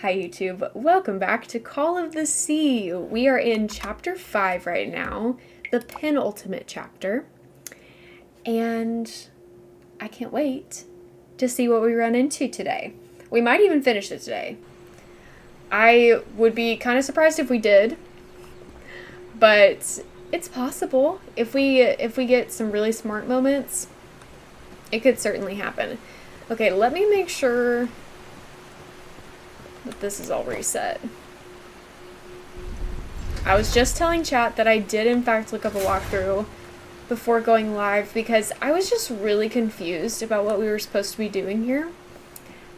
Hi YouTube, welcome back to Call of the Sea. We are in chapter 5 right now, the penultimate chapter, and I can't wait to see what we run into today. We might even finish it today. I would be kind of surprised if we did, but it's possible. If we get some really smart moments, it could certainly happen. Okay, let me make sure that this is all reset. I was just telling chat that I did in fact look up a walkthrough before going live because I was just really confused about what we were supposed to be doing here.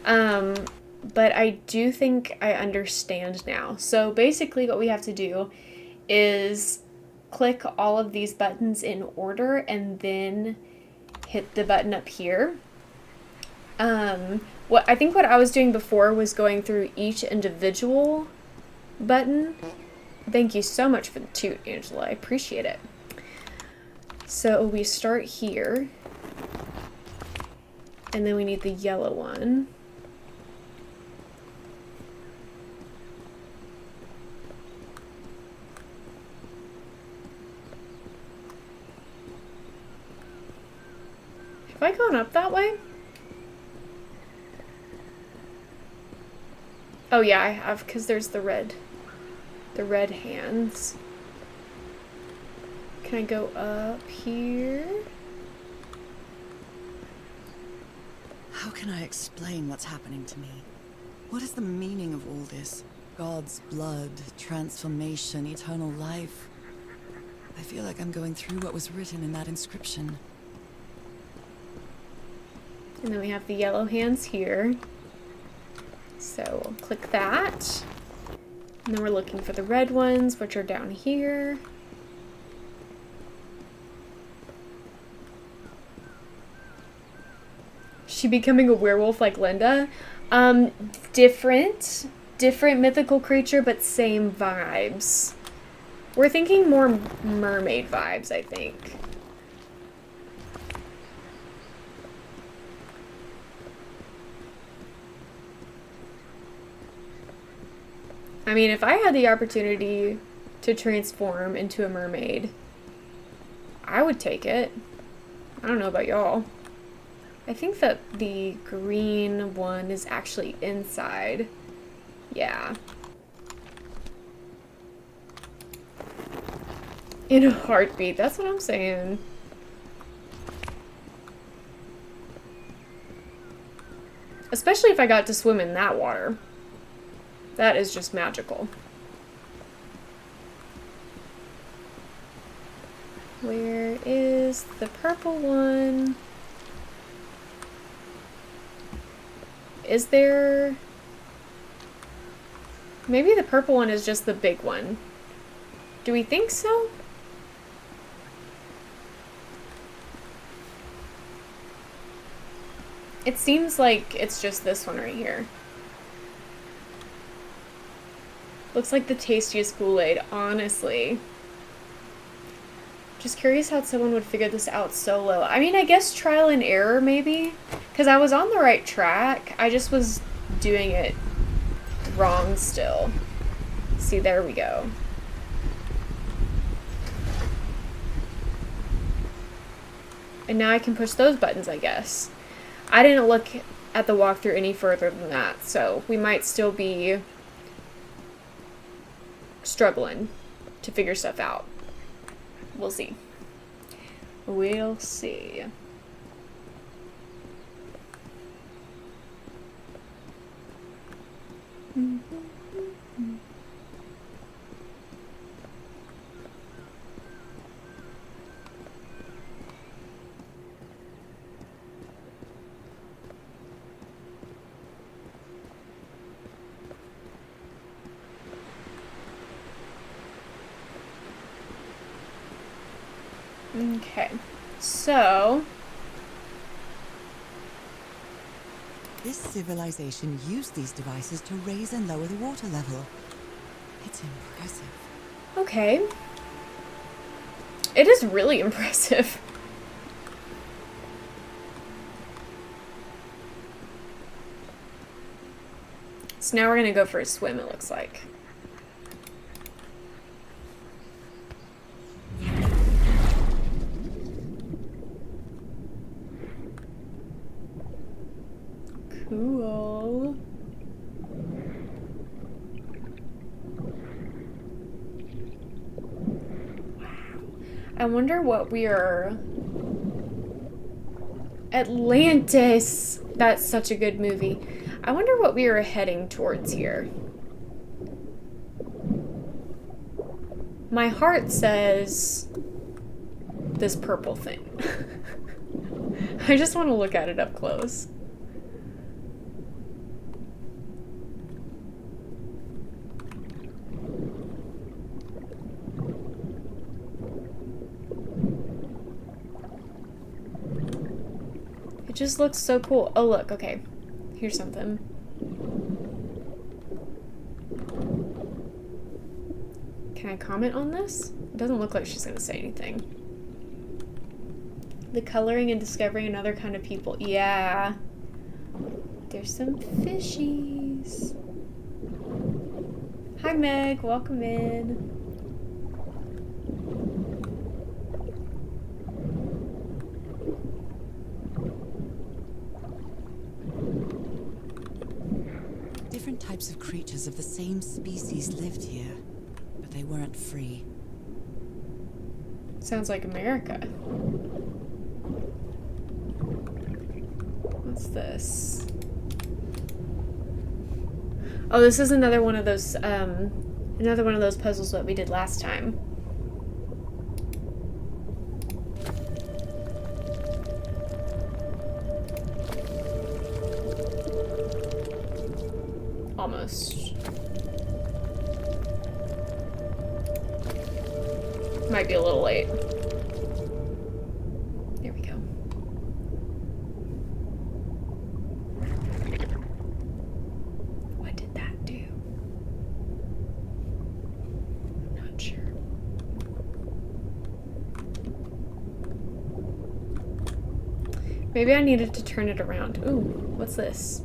But I do think I understand now. So basically what we have to do is click all of these buttons in order and then hit the button up here. What I was doing before was going through each individual button. Thank you so much for the toot, Angela. I appreciate it. So we start here, and then we need the yellow one. Have I gone up that way? Oh yeah, I have, because there's the red hands. Can I go up here? How can I explain what's happening to me? What is the meaning of all this? God's blood, transformation, eternal life. I feel like I'm going through what was written in that inscription. And then we have the yellow hands here. So we'll click that. And then we're looking for the red ones, which are down here. She becoming a werewolf like Linda? Different mythical creature, but same vibes. We're thinking more mermaid vibes, I think. I mean, if I had the opportunity to transform into a mermaid, I would take it. I don't know about y'all. I think that the green one is actually inside. Yeah. In a heartbeat, that's what I'm saying. Especially if I got to swim in that water. That is just magical. Where is the purple one? Is there... Maybe the purple one is just the big one. Do we think so? It seems like it's just this one right here. Looks like the tastiest Kool-Aid, honestly. Just curious how someone would figure this out solo. I mean, I guess trial and error, maybe? Because I was on the right track. I just was doing it wrong still. See, there we go. And now I can push those buttons, I guess. I didn't look at the walkthrough any further than that, so we might still be struggling to figure stuff out. We'll see. We'll see. Okay, so This civilization used these devices to raise and lower the water level. It's impressive. okay. It is really impressive. So now we're gonna go for a swim, it looks like. Cool. Wow. I wonder what we are... Atlantis! That's such a good movie. I wonder what we are heading towards here. My heart says this purple thing. I just want to look at it up close. It just looks so cool. Oh, look, okay. Here's something. Can I comment on this? It doesn't look like she's gonna say anything. The coloring and discovering another kind of people. Yeah. There's some fishies. Hi, Meg. Welcome in. Different types of creatures of the same species lived here, but they weren't free. Sounds like America. What's this? Oh, this is another one of those puzzles that we did last time. Almost. Might be a little late. There we go. What did that do? I'm not sure. Maybe I needed to turn it around. Ooh, what's this?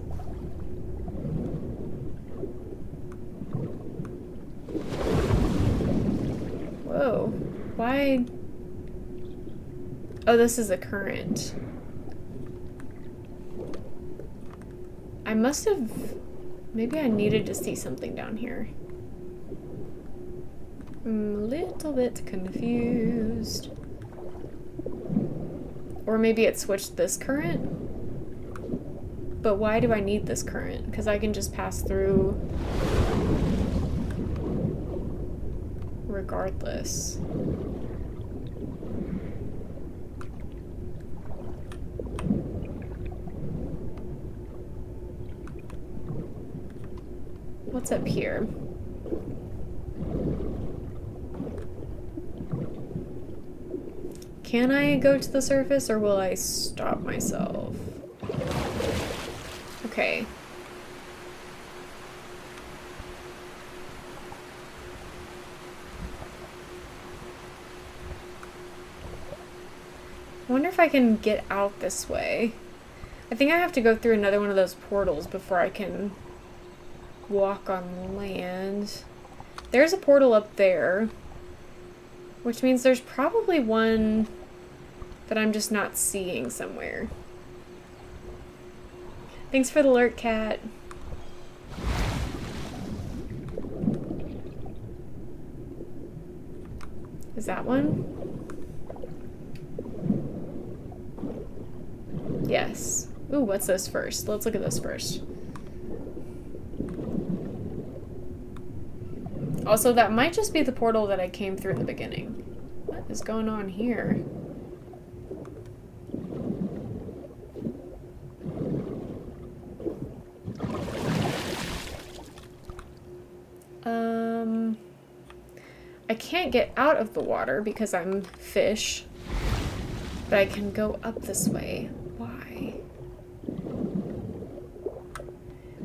Whoa. Why? Oh, this is a current. I must have... Maybe I needed to see something down here. I'm a little bit confused. Or maybe it switched this current? But why do I need this current? Because I can just pass through... regardless. What's up here? Can I go to the surface or will I stop myself? Okay. I wonder if I can get out this way. I think I have to go through another one of those portals before I can walk on land. There's a portal up there, which means there's probably one that I'm just not seeing somewhere. Thanks for the alert, cat. Is that one? Yes. Ooh, what's this first? Let's look at this first. Also, that might just be the portal that I came through in the beginning. What is going on here? I can't get out of the water because I'm fish. But I can go up this way. Why?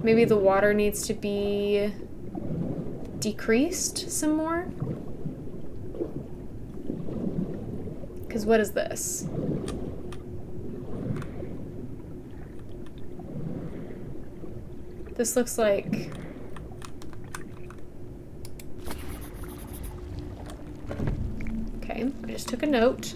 Maybe the water needs to be decreased some more? Because what is this? This looks like just took a note.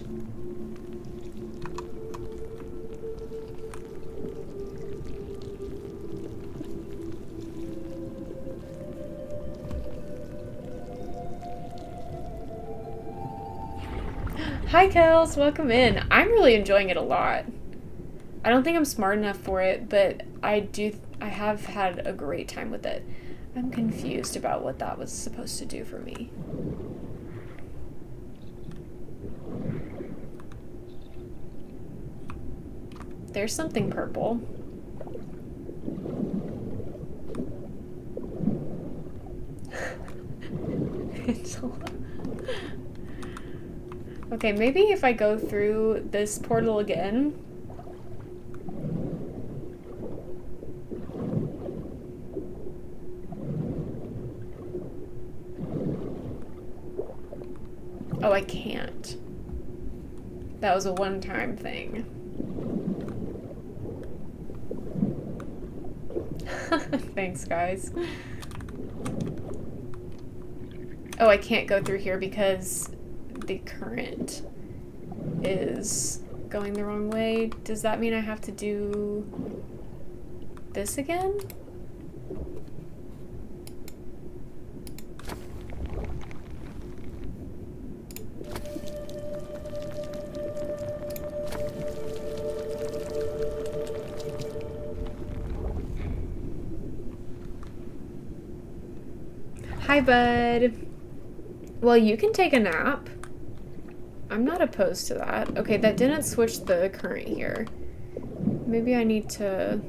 Hi, Kels. Welcome in. I'm really enjoying it a lot. I don't think I'm smart enough for it, but I have had a great time with it. I'm confused about what that was supposed to do for me. There's something purple. Okay, maybe if I go through this portal again. Oh, I can't. That was a one-time thing. Thanks, guys. Oh, I can't go through here because the current is going the wrong way. Does that mean I have to do this again? Hi, bud. Well, you can take a nap. I'm not opposed to that. Okay, that didn't switch the current here. Maybe I need to...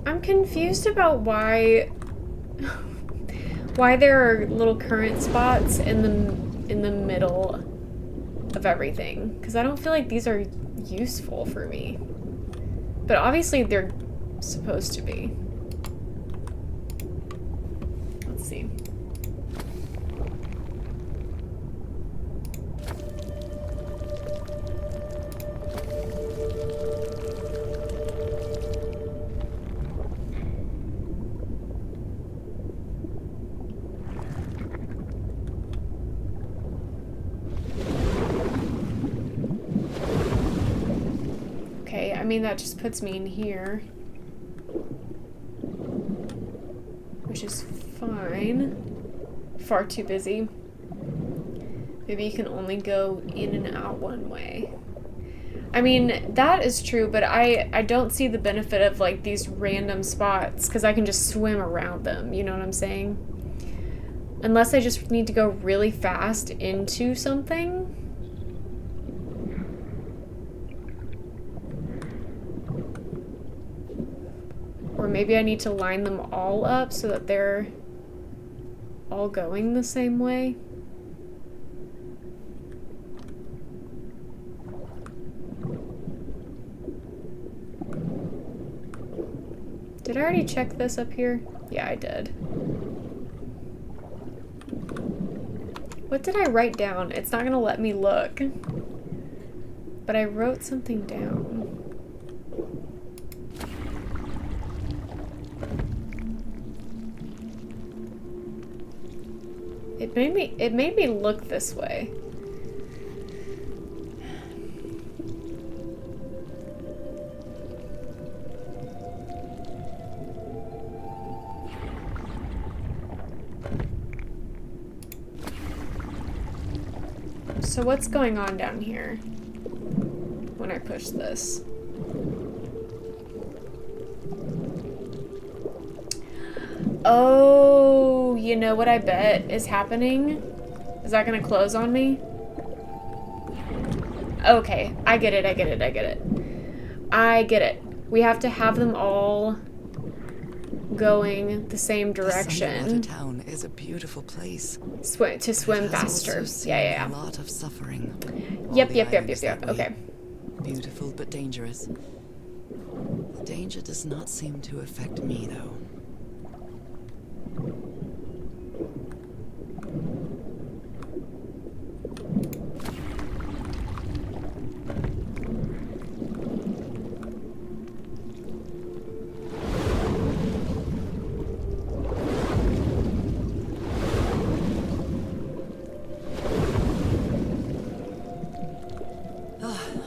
I'm confused about why there are little current spots in the middle of everything, because I don't feel like these are useful for me. But obviously they're supposed to be. Let's see. Okay, I mean, that just puts me in here, which is fine. Far too busy. Maybe you can only go in and out one way. I mean, that is true, but I don't see the benefit of, like, these random spots, because I can just swim around them, you know what I'm saying? Unless I just need to go really fast into something. Or maybe I need to line them all up so that they're all going the same way. Did I already check this up here? Yeah, I did. What did I write down? It's not gonna let me look. But I wrote something down. It made me look this way. So what's going on down here when I push this? Oh, you know what I bet is happening? Is that gonna close on me? Okay, I get it, I get it, I get it. I get it. We have to have them all going the same direction. The town is a beautiful place. To swim faster. Yeah. A lot of suffering. Yep. Okay. Beautiful but dangerous. The danger does not seem to affect me, though.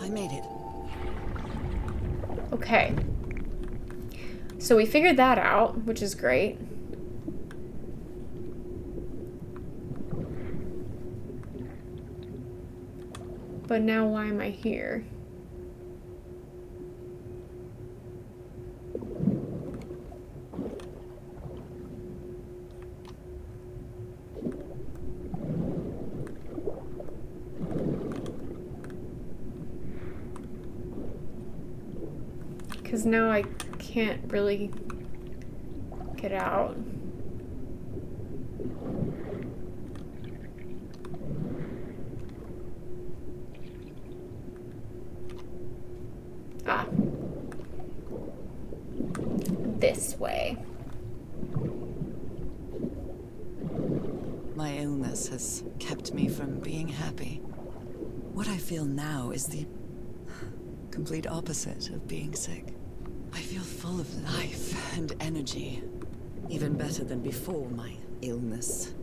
I made it. Okay. So we figured that out, which is great. But now why am I here? Because now I can't really get out. Ah. This way. My illness has kept me from being happy. What I feel now is the complete opposite of being sick. I feel full of life and energy. Even better than before my illness.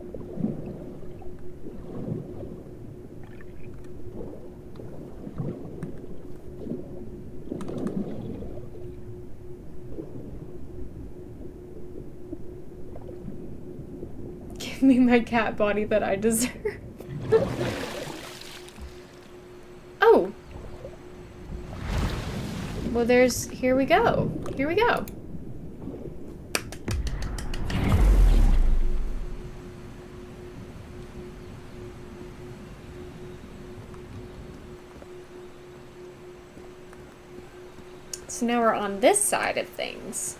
Give me my cat body that I deserve. Oh! Well, here we go. Here we go. So now we're on this side of things.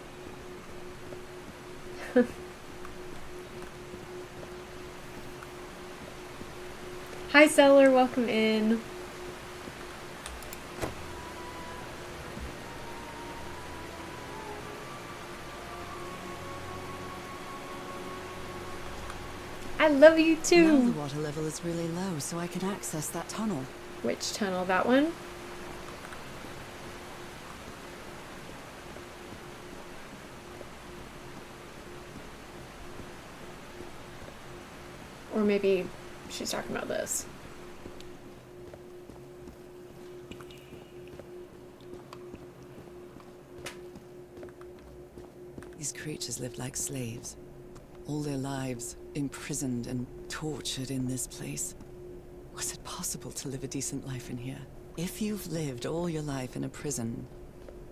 Hi, Seller, welcome in. I love you too. Now the water level is really low, so I can access that tunnel. Which tunnel? That one? Or maybe she's talking about this. These creatures lived like slaves. All their lives imprisoned and tortured in this place. Was it possible to live a decent life in here? If you've lived all your life in a prison,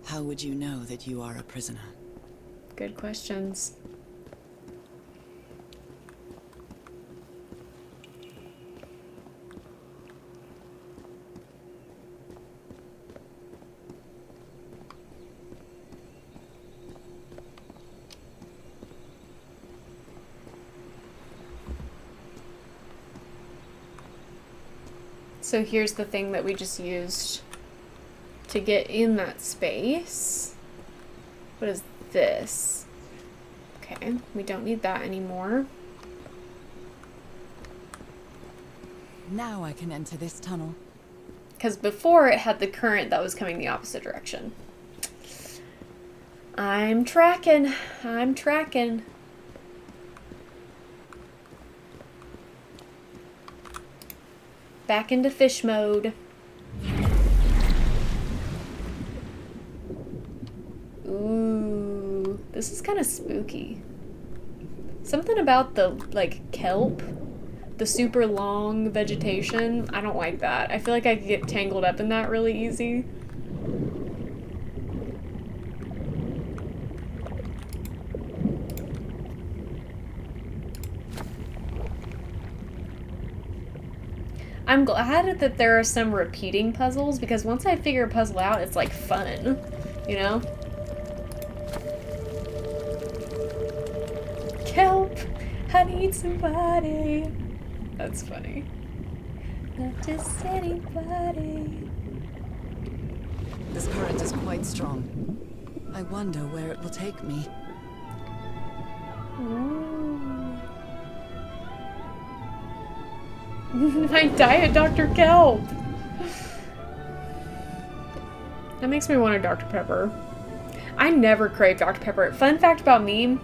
how would you know that you are a prisoner? Good questions. So here's the thing that we just used to get in that space. What is this? Okay, we don't need that anymore. Now I can enter this tunnel. Because before it had the current that was coming the opposite direction. I'm tracking. I'm tracking. Back into fish mode. Ooh, this is kind of spooky. Something about the, like, kelp, the super long vegetation, I don't like that. I feel like I could get tangled up in that really easy. I'm glad that there are some repeating puzzles, because once I figure a puzzle out, it's like fun, you know? Kelp! I need somebody! That's funny. Not just anybody. This current is quite strong. I wonder where it will take me. My diet Dr. Kelp. That makes me want a Dr. Pepper. I never crave Dr. Pepper. Fun fact about me,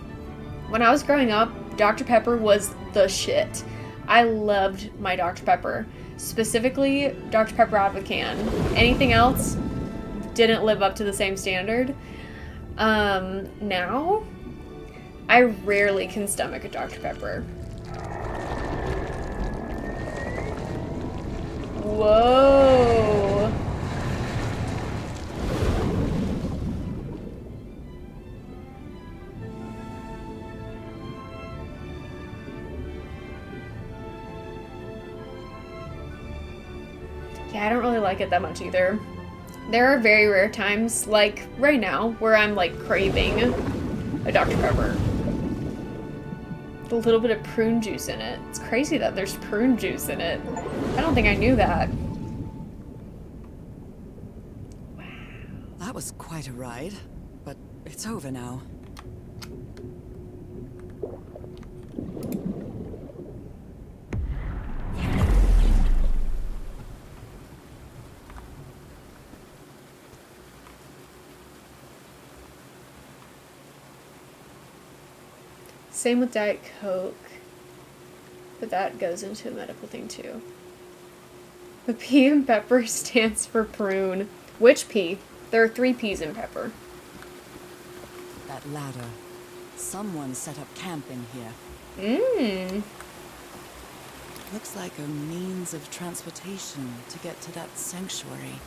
when I was growing up, Dr. Pepper was the shit. I loved my Dr. Pepper. Specifically, Dr. Pepper out of a can. Anything else didn't live up to the same standard. Now, I rarely can stomach a Dr. Pepper. Whoa. Yeah, I don't really like it that much either. There are very rare times, like right now, where I'm like craving a Dr. Pepper. A little bit of prune juice in it. It's crazy that there's prune juice in it. I don't think I knew that. Wow. That was quite a ride, but it's over now. Same with Diet Coke. But that goes into a medical thing too. The P in pepper stands for prune. Which P? There are 3 P's in pepper. That ladder. Someone set up camp in here. Mmm. Looks like a means of transportation to get to that sanctuary.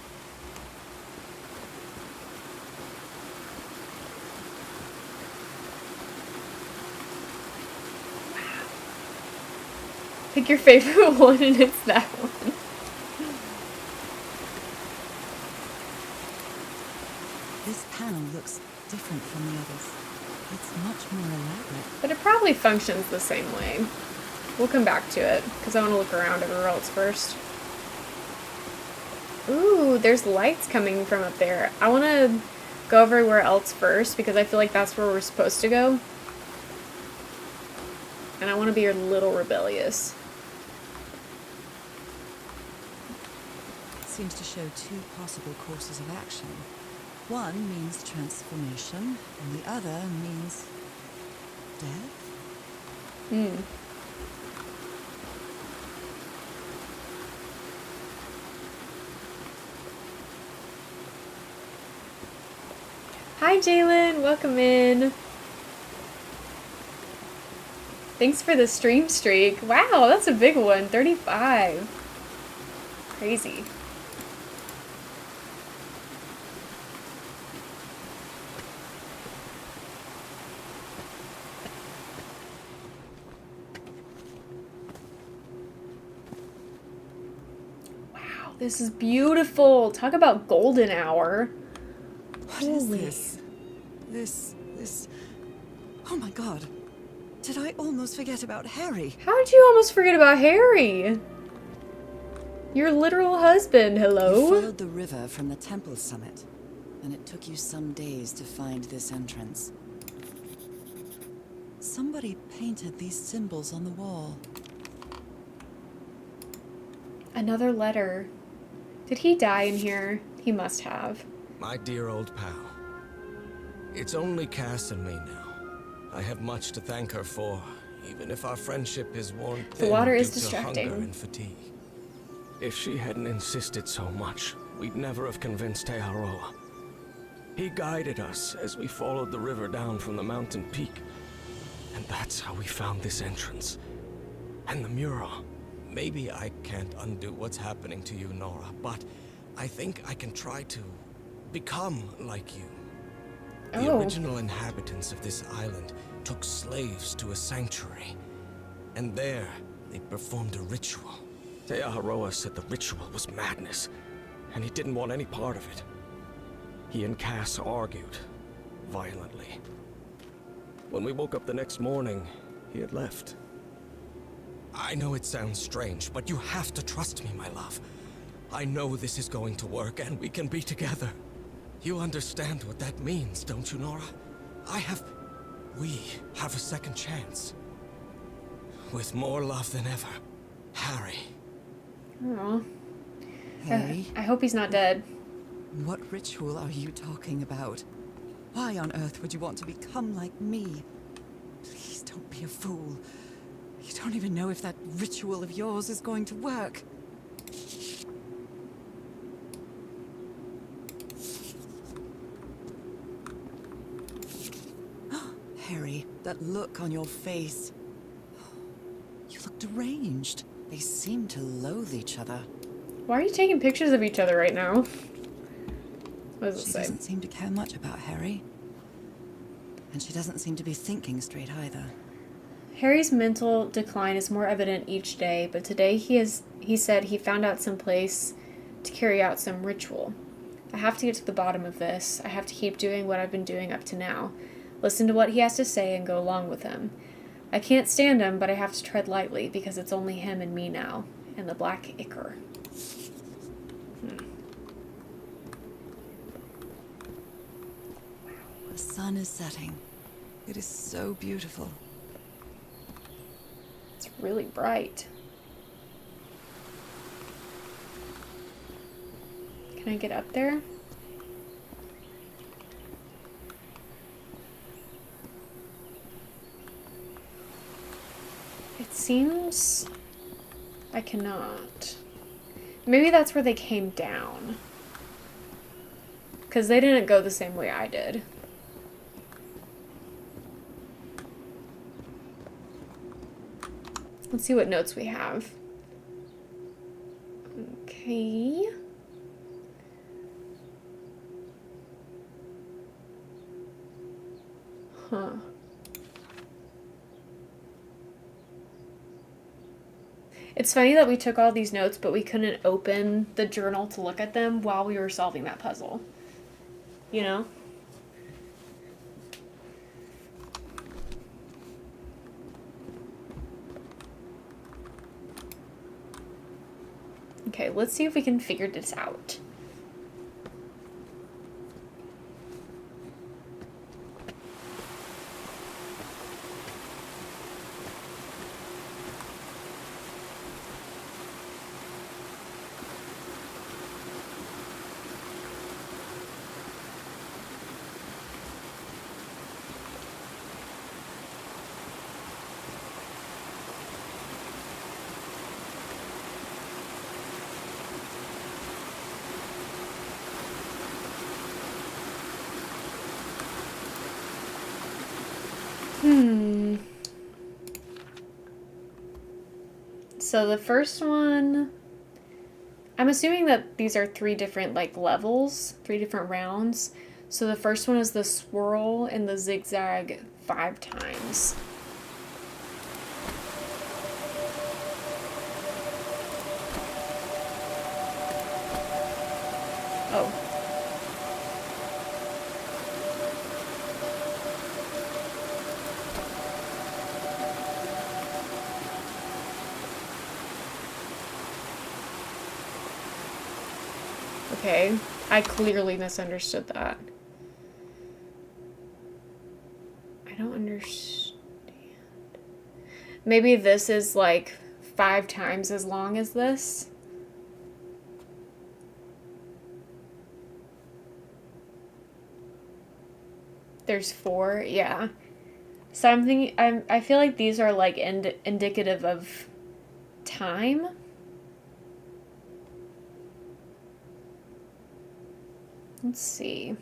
Pick your favorite one and it's that one. This panel looks different from the others. It's much more elaborate. But it probably functions the same way. We'll come back to it, because I want to look around everywhere else first. Ooh, there's lights coming from up there. I want to go everywhere else first, because I feel like that's where we're supposed to go. And I want to be a little rebellious. Seems to show 2 possible courses of action. One means transformation, and the other means death? Hmm. Hi, Jalen. Welcome in. Thanks for the stream streak. Wow, that's a big one. 35. Crazy. Wow, this is beautiful. Talk about golden hour. What is this? This... Oh my god. Did I almost forget about Harry? How did you almost forget about Harry? Your literal husband, hello? You followed the river from the temple summit, and it took you some days to find this entrance. Somebody painted these symbols on the wall. Another letter. Did he die in here? He must have. My dear old pal. It's only Cass and me now. I have much to thank her for, even if our friendship is worn thin The water is due to distracting. hunger and fatigue. If she hadn't insisted so much, we'd never have convinced Aotearoa. He guided us as we followed the river down from the mountain peak. And that's how we found this entrance. And the mural. Maybe I can't undo what's happening to you, Norah, but I think I can try to become like you. The original inhabitants of this island took slaves to a sanctuary. And there, they performed a ritual. Aotearoa said the ritual was madness, and he didn't want any part of it. He and Cass argued, violently. When we woke up the next morning, he had left. I know it sounds strange, but you have to trust me, my love. I know this is going to work, and we can be together. You understand what that means, don't you, Nora? We have a second chance. With more love than ever, Harry. Aw. Harry, I hope he's not dead. what ritual are you talking about? Why on earth would you want to become like me? Please don't be a fool. You don't even know if that ritual of yours is going to work. Harry, that look on your face. You look deranged. They seem to loathe each other. Why are you taking pictures of each other right now? What does it She say? doesn't seem to care much about Harry. And she doesn't seem to be thinking straight either. Harry's mental decline is more evident each day, but today he said he found out some place to carry out some ritual. I have to get to the bottom of this. I have to keep doing what I've been doing up to now. Listen to what he has to say and go along with him. I can't stand him, but I have to tread lightly because it's only him and me now, and the black ichor. The sun is setting. It is so beautiful. It's really bright. Can I get up there? It seems I cannot. Maybe that's where they came down. Because they didn't go the same way I did. Let's see what notes we have. Okay. Huh. It's funny that we took all these notes, but we couldn't open the journal to look at them while we were solving that puzzle. You know? Okay, let's see if we can figure this out. So the first one, I'm assuming that these are 3 different like levels, 3 different rounds. So the first one is the swirl and the zigzag 5 times. Oh. Okay, I clearly misunderstood that. I don't understand. Maybe this is like 5 times as long as this. There's 4, yeah. So I'm thinking, I feel like these are like indicative of time. Let's see.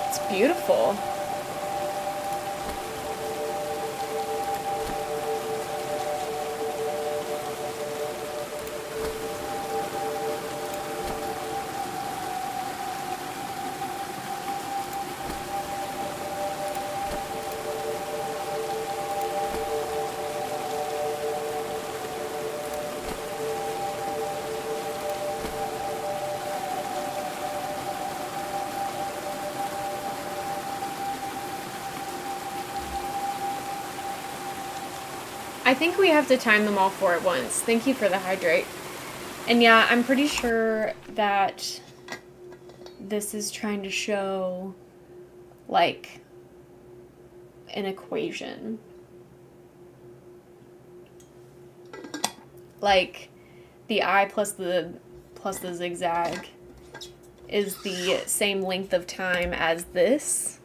It's beautiful. I think we have to time them all 4 at once. Thank you for the hydrate. And yeah, I'm pretty sure that this is trying to show, like, an equation. Like, the eye plus the zigzag is the same length of time as this.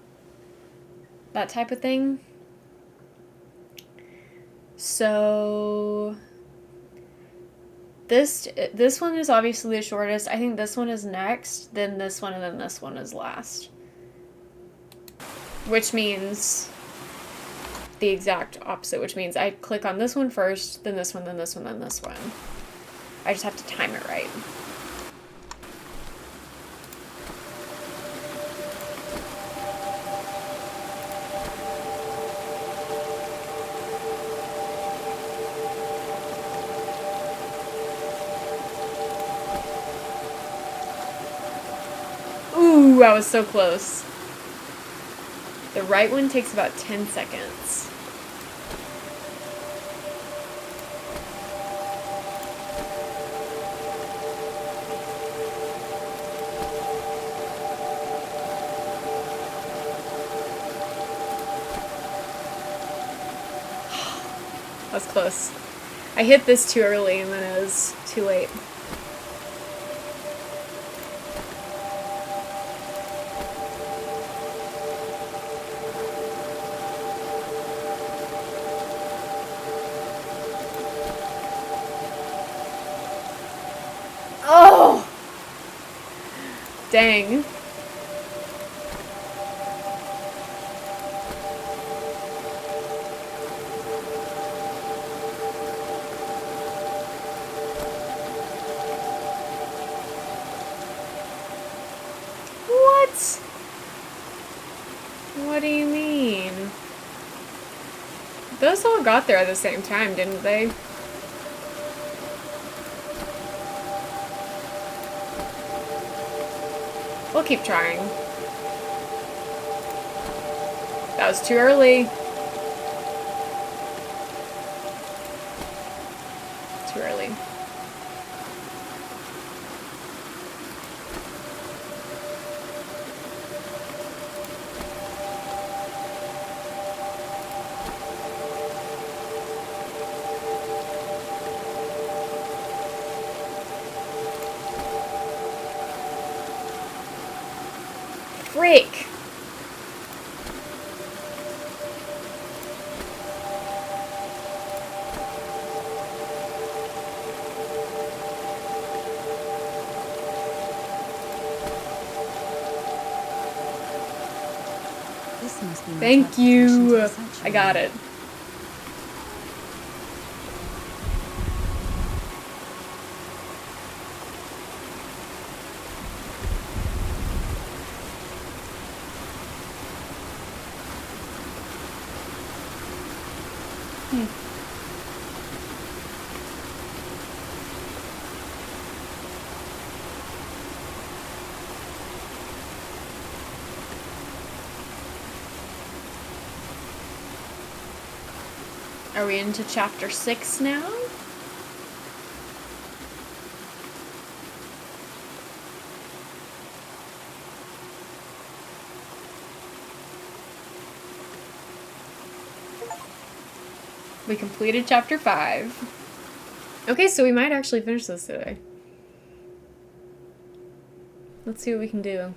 That type of thing. So this one is obviously the shortest. I think this one is next, then this one, and then this one is last. Which means the exact opposite, which means I click on this one first, then this one, then this one, then this one. I just have to time it right. Ooh, I was so close. The right one takes about 10 seconds. That was close. I hit this too early and then it was too late. Oh! Dang. What? What do you mean? Those all got there at the same time, didn't they? We'll keep trying. That was too early. Too early. Freak! This must be my Thank transportation to you! the I sanctuary. got it. Are we into chapter 6 now? We completed chapter 5. Okay, so we might actually finish this today. Let's see what we can do.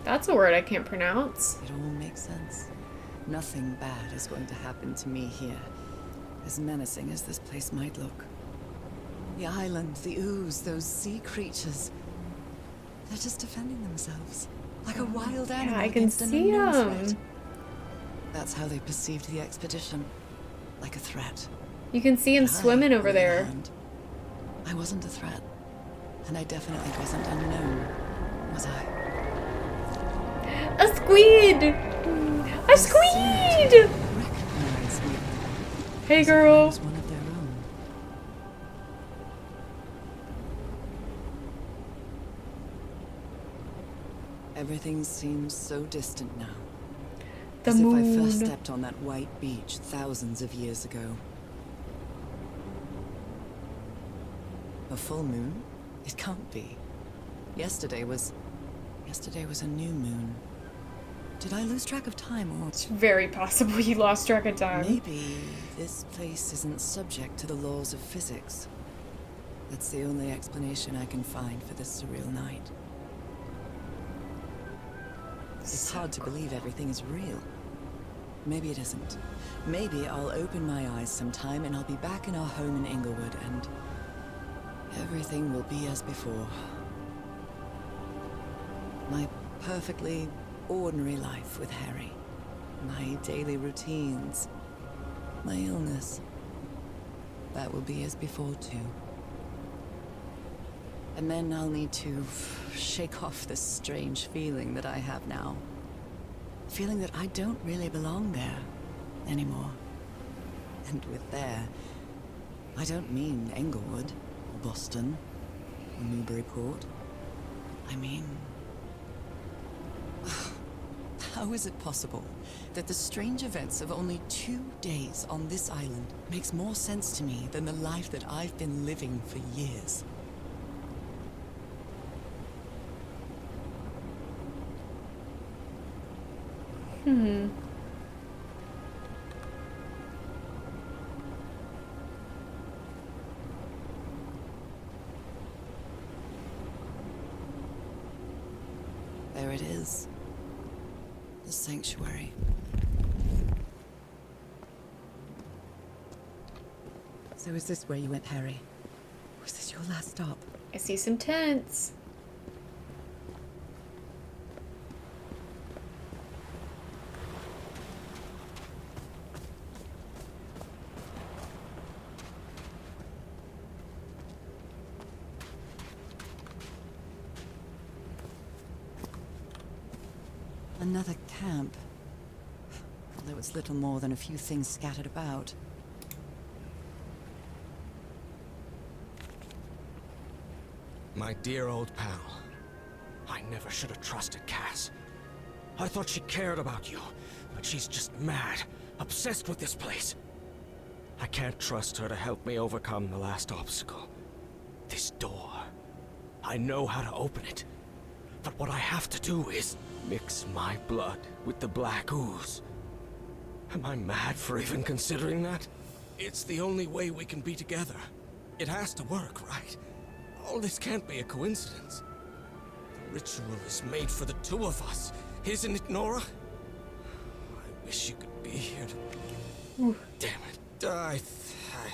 That's a word I can't pronounce. It all makes sense. Nothing bad is going to happen to me here, as menacing as this place might look. The island, the ooze, those sea creatures. They're just defending themselves, like a wild animal I can against an see unknown 'em. threat. That's how they perceived the expedition, like a threat. You can see him But I, swimming over on the other there. hand, I wasn't a threat, and I definitely wasn't unknown, was I? A squid! A squid! Recognize me. Hey, As if I girl. was one of their own. Everything seems so distant now. The As moon. if I first stepped on that white beach thousands of years ago. A full moon? It can't be. Yesterday was a new moon. Did I lose track of time, or... It's very possible you lost track of time. Maybe this place isn't subject to the laws of physics. That's the only explanation I can find for this surreal night. It's hard to believe everything is real. Maybe it isn't. Maybe I'll open my eyes sometime and I'll be back in our home in Inglewood and everything will be as before. My perfectly ordinary life with Harry. My daily routines. My illness. That will be as before too. And then I'll need to shake off this strange feeling that I have now. Feeling that I don't really belong there anymore. And with there, I don't mean Englewood, or Boston, or Newburyport. I mean... How is it possible that the strange events of only 2 days on this island makes more sense to me than the life that I've been living for years? There it is. The sanctuary. So is this where you went, Harry? Was this your last stop? I see some tents. Another camp. There was little more than a few things scattered about. My dear old pal. I never should have trusted Cass. I thought she cared about you, but she's just mad, obsessed with this place. I can't trust her to help me overcome the last obstacle. This door. I know how to open it. But what I have to do is mix my blood with the black ooze. Am I mad for even considering that? It's the only way we can be together. It has to work, right? All this can't be a coincidence. The ritual is made for the two of us, isn't it, Norah? I wish you could be here to... Damn it. I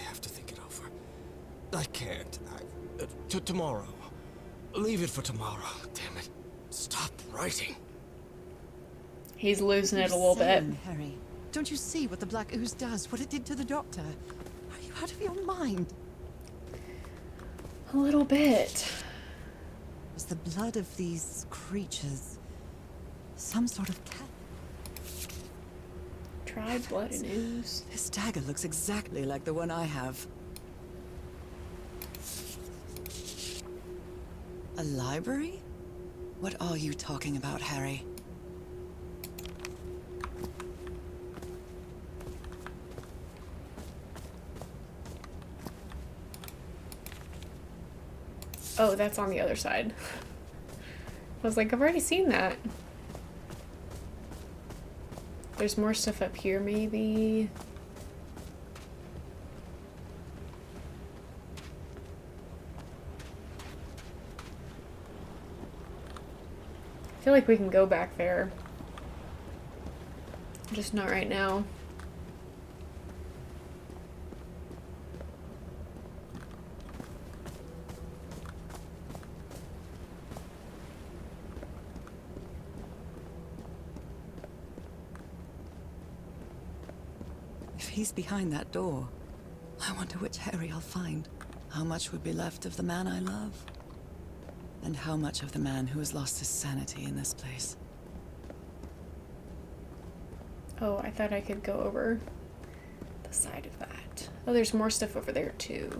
have to think it over. I can't. Tomorrow. Leave it for tomorrow. Damn it. Stop writing. He's losing it a little bit. Harry, don't you see what the black ooze does? What it did to the doctor? Are you out of your mind? A little bit. Was the blood of these creatures some sort of cat? Try blood and ooze. This dagger looks exactly like the one I have. A library? What are you talking about, Harry? Oh, that's on the other side. I was like, I've already seen that. There's more stuff up here, maybe. I feel like we can go back there. Just not right now. If he's behind that door, I wonder which Harry I'll find. How much would be left of the man I love? And how much of the man who has lost his sanity in this place? Oh, I thought I could go over the side of that. Oh, there's more stuff over there, too.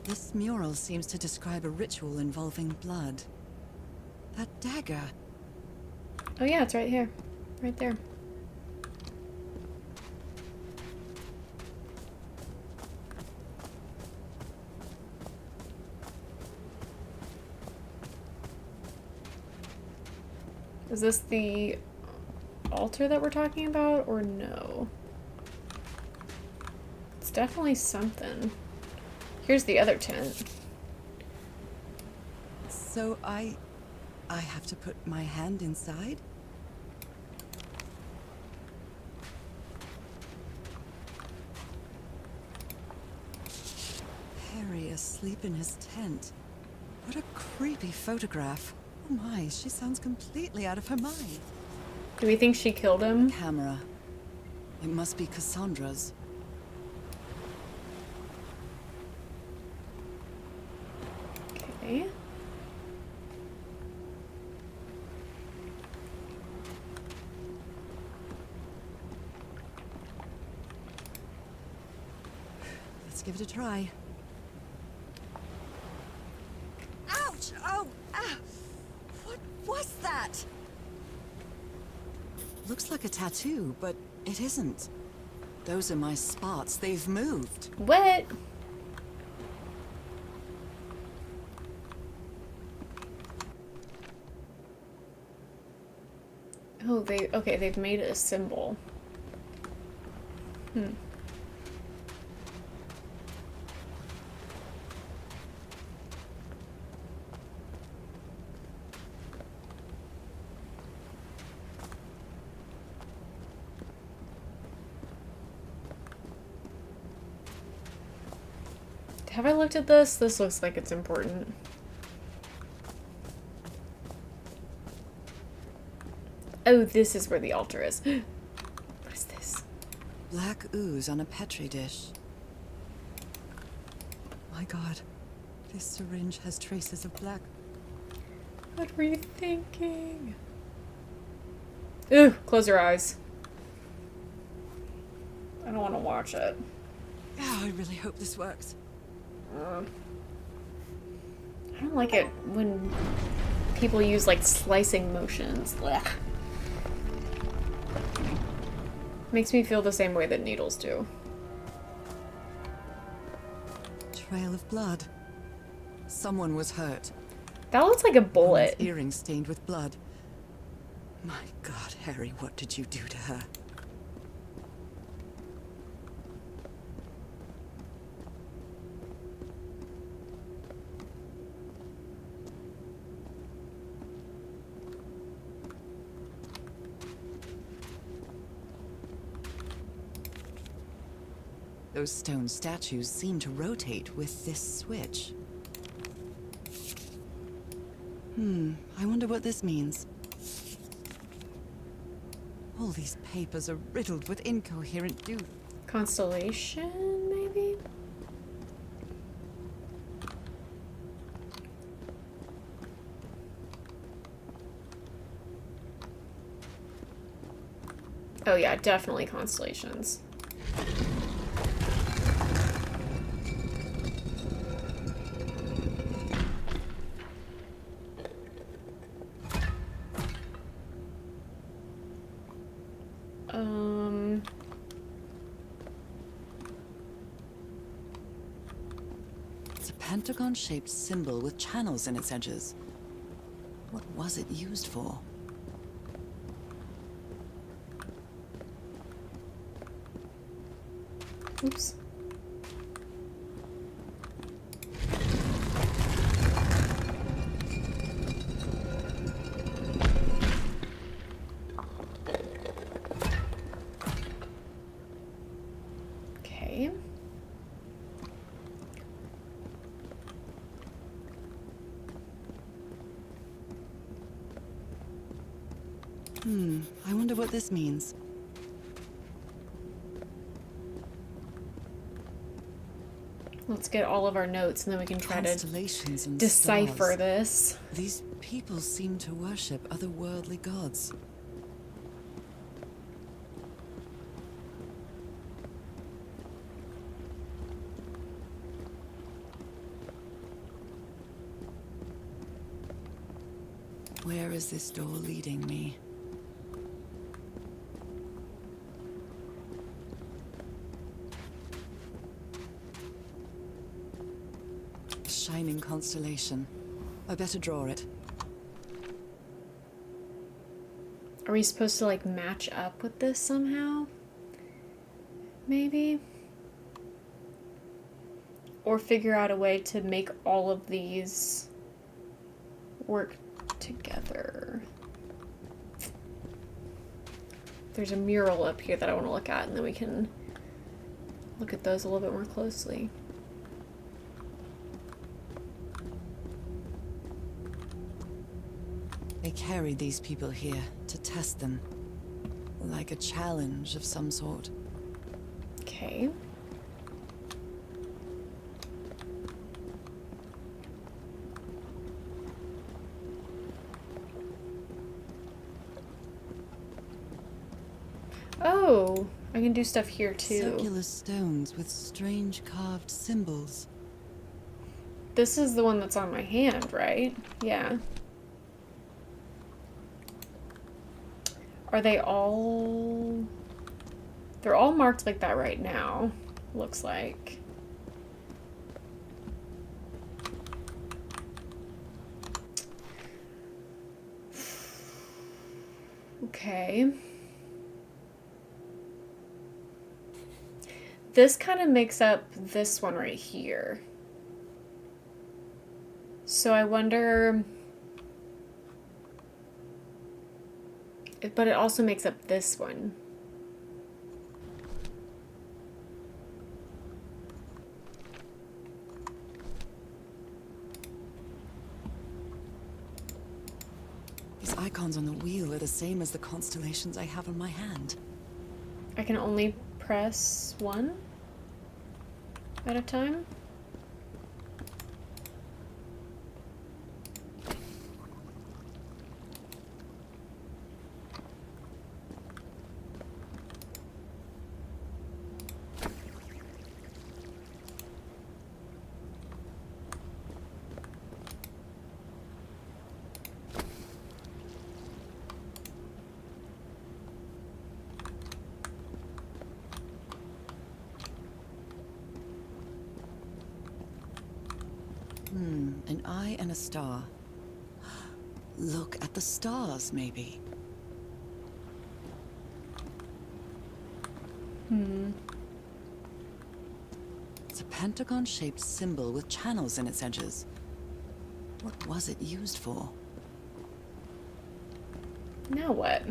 This mural seems to describe a ritual involving blood. That dagger. Oh yeah, it's right here. Right there. Is this the altar that we're talking about, or no? It's definitely something. Here's the other tent. So I have to put my hand inside? Harry asleep in his tent. What a creepy photograph. Oh my, she sounds completely out of her mind. Do we think she killed him? Camera. It must be Cassandra's. Okay. Let's give it a try. Ouch! Oh! Ah! What was that? Looks like a tattoo, but it isn't. Those are my spots. They've moved. What? Oh, they've made it a symbol. Hmm. Have I looked at this? This looks like it's important. Oh, this is where the altar is. What is this? Black ooze on a petri dish. My God, this syringe has traces of black. What were you thinking? Ooh, close your eyes. I don't want to watch it. Oh, I really hope this works. I don't like it when people use like slicing motions. Blech. Makes me feel the same way that needles do. Trail of blood. Someone was hurt. That looks like a bullet. Woman's earring stained with blood. My God, Harry, what did you do to her? Those stone statues seem to rotate with this switch. I wonder what this means. All these papers are riddled with incoherent Constellation, maybe? Oh yeah, definitely constellations. It's a pentagon-shaped symbol with channels in its edges. What was it used for? Oops. Okay. I wonder what this means. Let's get all of our notes and then we can try to Constellations and decipher stars. this. These people seem to worship otherworldly gods. Where is this door leading me? A shining constellation. I better draw it. Are we supposed to, like, match up with this somehow? Maybe? Or figure out a way to make all of these work together. There's a mural up here that I want to look at, and then we can look at those a little bit more closely. They carried these people here to test them. Like a challenge of some sort. Okay. Oh, I can do stuff here too. Circular stones with strange carved symbols. This is the one that's on my hand, right? Yeah. Are they all... They're all marked like that right now, looks like. Okay. This kind of makes up this one right here. So I wonder... But it also makes up this one. These icons on the wheel are the same as the constellations I have on my hand. I can only press one at a time. An eye and a star. Look at the stars, maybe. It's a pentagon-shaped symbol with channels in its edges. What was it used for? Now what?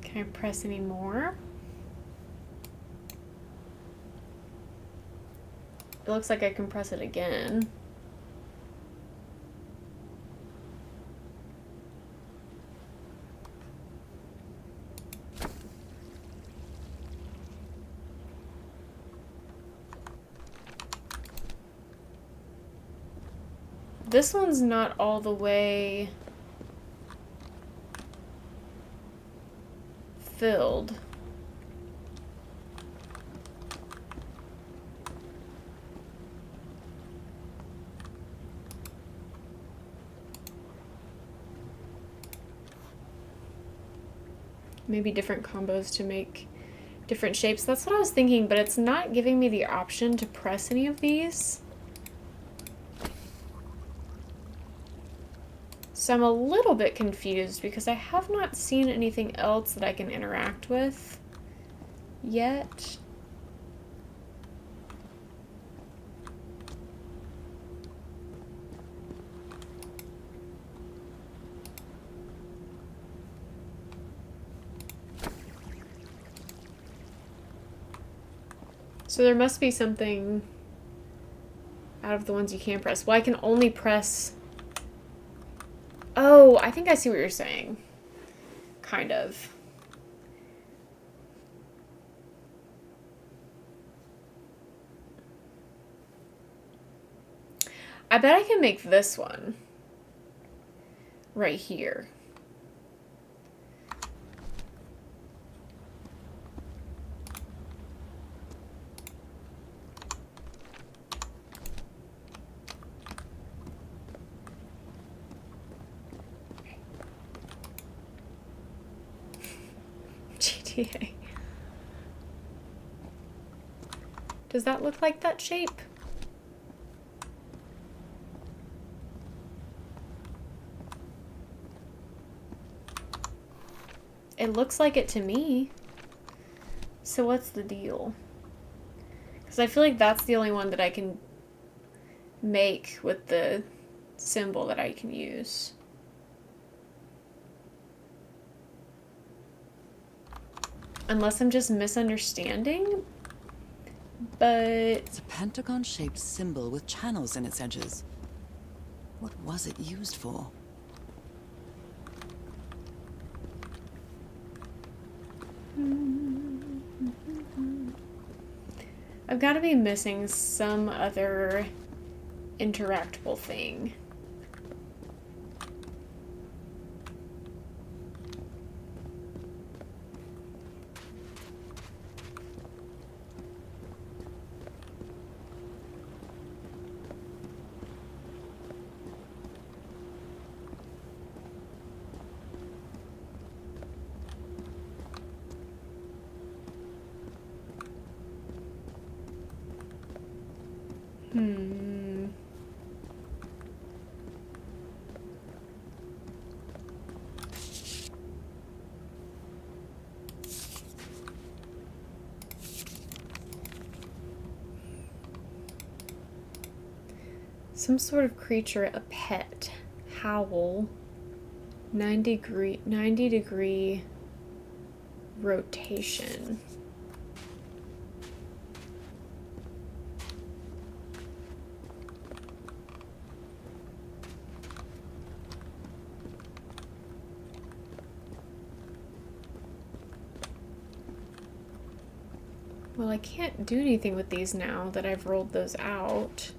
Can I press any more? It looks like I can press it again. This one's not all the way filled. Maybe different combos to make different shapes. That's what I was thinking, but it's not giving me the option to press any of these. So I'm a little bit confused because I have not seen anything else that I can interact with yet. So there must be something out of the ones you can press. Well, I can only press... Oh, I think I see what you're saying. Kind of. I bet I can make this one right here. Yay. Does that look like that shape? It looks like it to me. So what's the deal? Because I feel like that's the only one that I can make with the symbol that I can use. Unless I'm just misunderstanding. But It's a pentagon-shaped symbol with channels in its edges. What was it used for? I've got to be missing some other interactable thing. Some sort of creature, a pet, howl, 90 degree rotation. Well, I can't do anything with these now that I've rolled those out.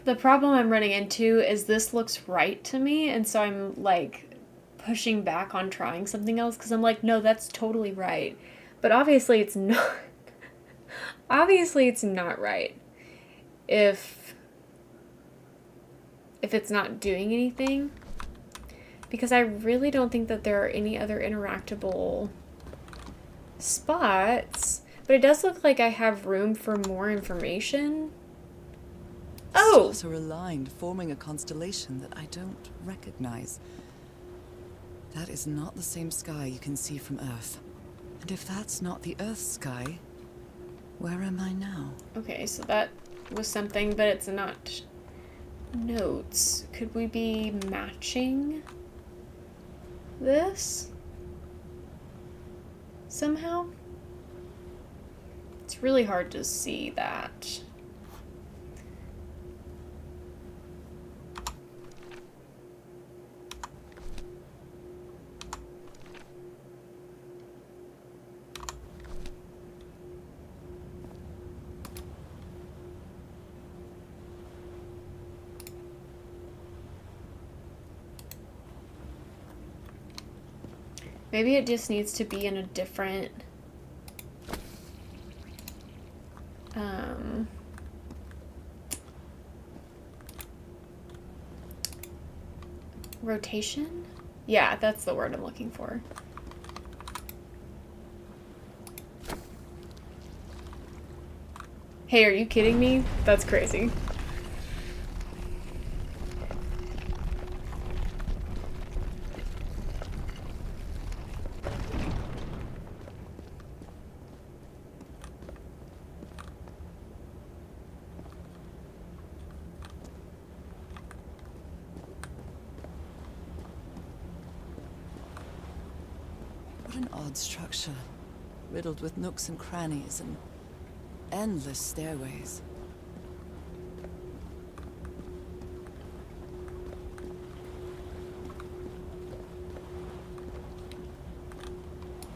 The problem I'm running into is this looks right to me, and so I'm like pushing back on trying something else because I'm like, no, that's totally right. But obviously it's not. Obviously it's not right if it's not doing anything, because I really don't think that there are any other interactable spots, but it does look like I have room for more information. Oh! Stars are aligned, forming a constellation that I don't recognize. That is not the same sky you can see from Earth. And if that's not the Earth's sky, where am I now? Okay, so that was something, but it's not notes. Could we be matching this somehow? It's really hard to see that. Maybe it just needs to be in a different rotation? Yeah, that's the word I'm looking for. Hey, are you kidding me? That's crazy. What an odd structure, riddled with nooks and crannies and endless stairways.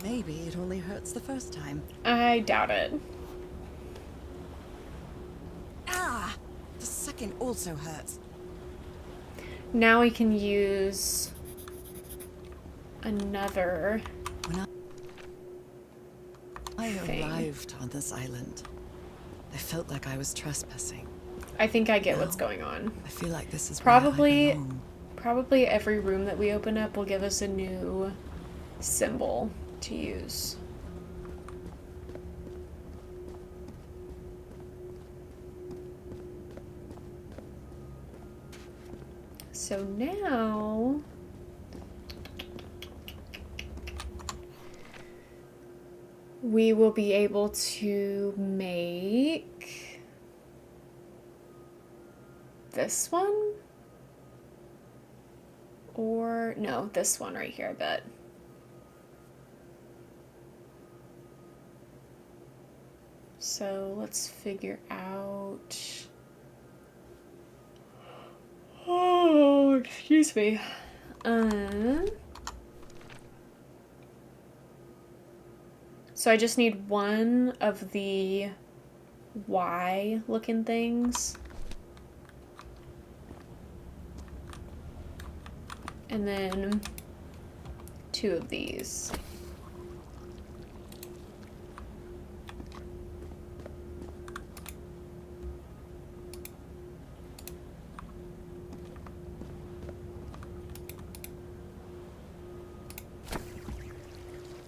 Maybe it only hurts the first time. I doubt it. Ah! The second also hurts. Now we can use another When I thing. arrived on this island, I felt like I was trespassing. I think I get Now, what's going on. I feel like this is Probably- where I belong. Probably every room that we open up will give us a new symbol to use. So now we will be able to make this one. Or, no, this one right here, I bet. So let's figure out. Oh, excuse me. So I just need one of the Y looking things. And then two of these.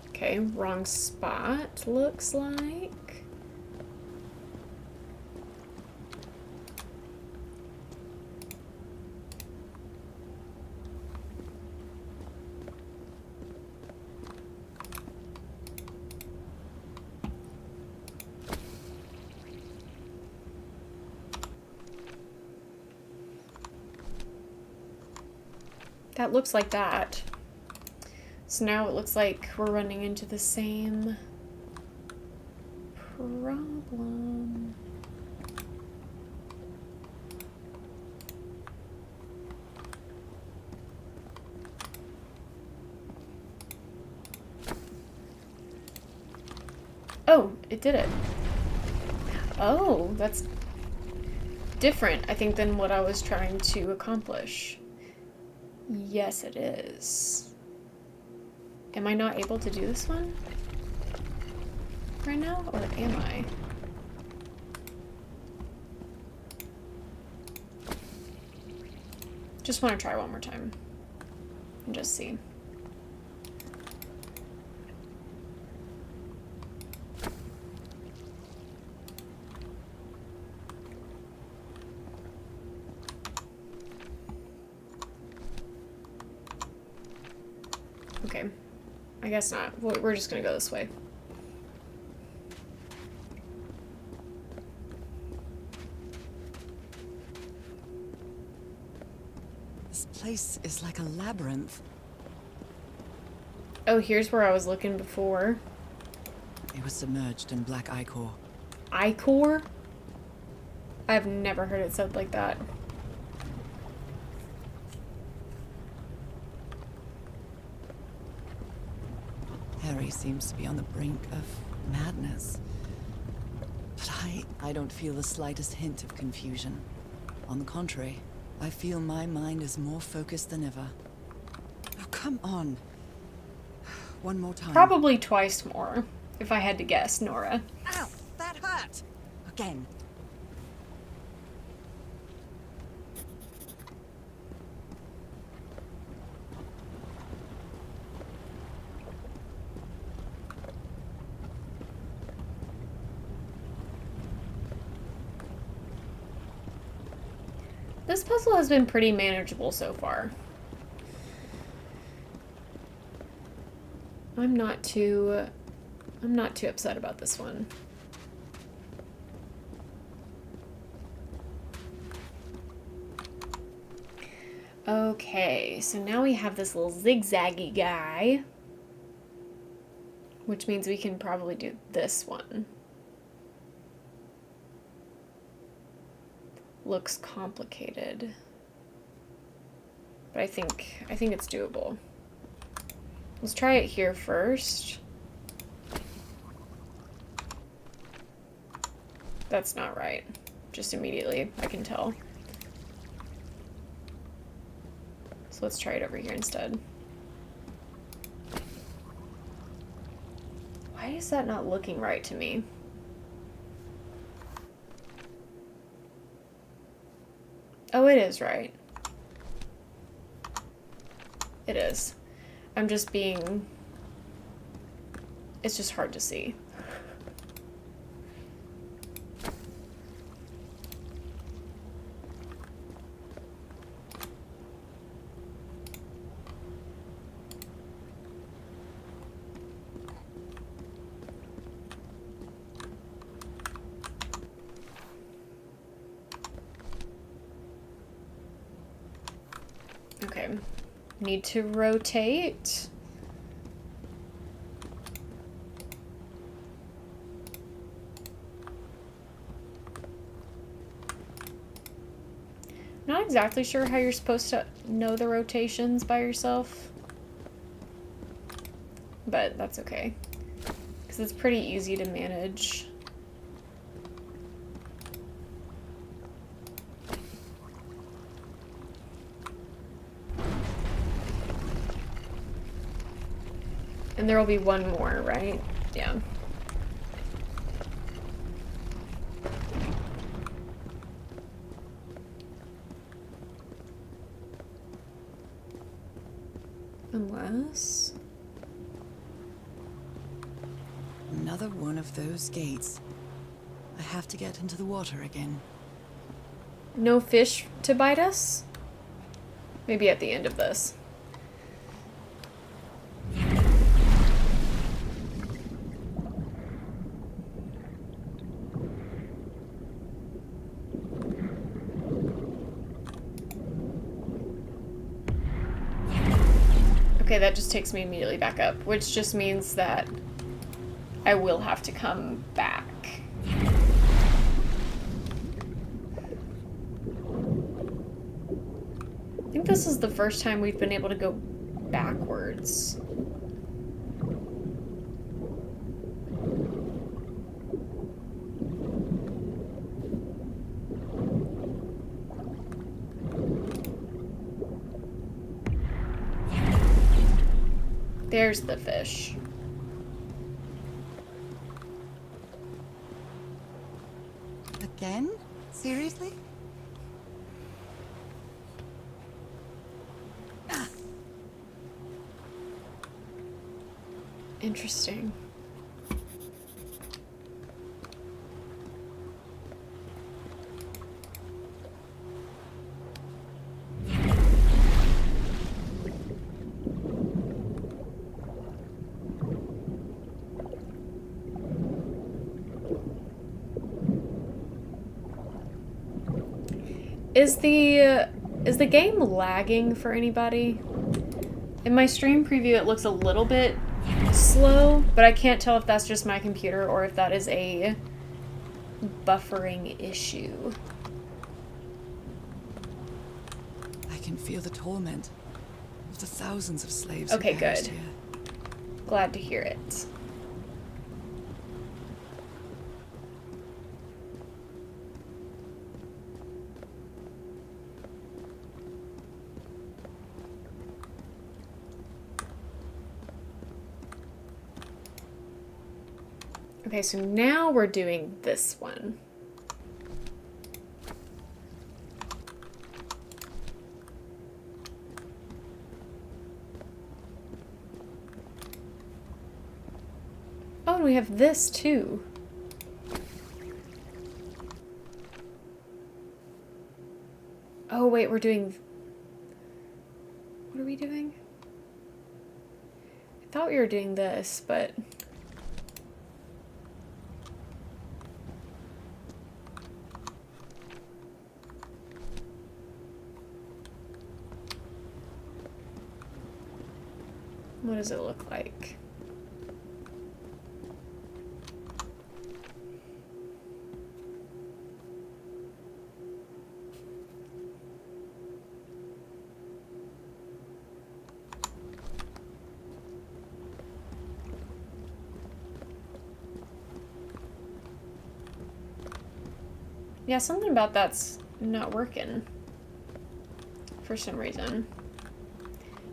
Okay, wrong spot, looks like. That looks like that. So now it looks like we're running into the same problem. Oh, it did it. Oh, that's different, I think, than what I was trying to accomplish. Yes, it is. Am I not able to do this one right now, or am I? Just want to try one more time and just see. Okay. I guess not. We're just gonna go this way. This place is like a labyrinth. Oh, here's where I was looking before. It was submerged in black ichor. Ichor? I've never heard it said like that. Harry seems to be on the brink of madness. But I don't feel the slightest hint of confusion. On the contrary, I feel my mind is more focused than ever. Oh, come on. One more time. Probably twice more, if I had to guess, Nora. Ow! That hurt! Again. This puzzle has been pretty manageable so far. I'm not too upset about this one. Okay, so now we have this little zigzaggy guy, which means we can probably do this one. Looks complicated, but I think it's doable. Let's try it here first. That's not right. Just immediately, I can tell. So let's try it over here instead. Why is that not looking right to me? Oh, it is right. It is. I'm just being... It's just hard to see. Okay. Need to rotate. Not exactly sure how you're supposed to know the rotations by yourself. But that's okay. Because it's pretty easy to manage. And there will be one more, right? Yeah. Unless... Another one of those gates. I have to get into the water again. No fish to bite us? Maybe at the end of this. Okay, that just takes me immediately back up, which just means that I will have to come back. I think this is the first time we've been able to go backwards. There's the fish. Again? Seriously? Interesting. Is the game lagging for anybody? In my stream preview it looks a little bit slow, but I can't tell if that's just my computer or if that is a buffering issue. I can feel the torment of the thousands of slaves who Okay, perished good. here. Glad to hear it. Okay, so now we're doing this one. Oh, and we have this too. Oh, wait, we're doing... What are we doing? I thought we were doing this, but... What does it look like? Yeah, something about that's not working for some reason.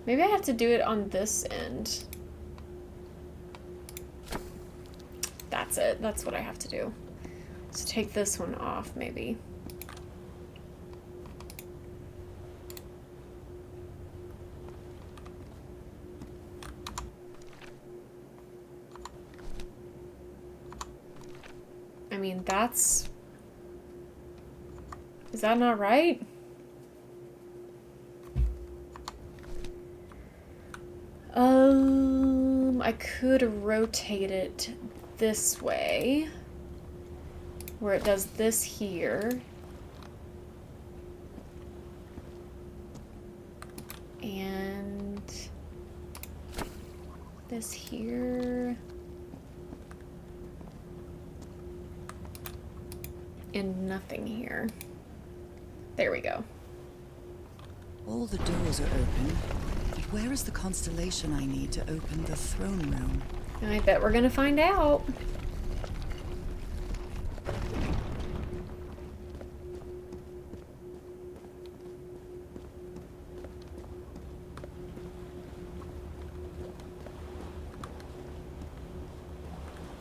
Maybe I have to do it on this end. That's it. That's what I have to do. So take this one off, maybe. I mean, that's... Is that not right? I could rotate it this way, where it does this here. And this here. And nothing here. There we go. All the doors are open. But where is the constellation I need to open the throne room? I bet we're gonna find out.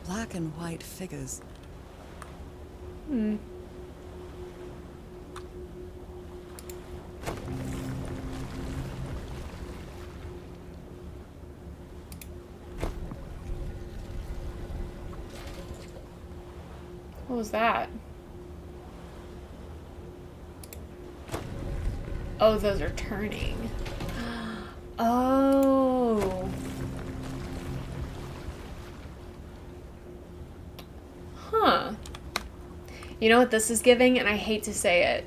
Black and white figures. Hmm. What was that? Oh, those are turning. Oh. Huh. You know what this is giving? And I hate to say it.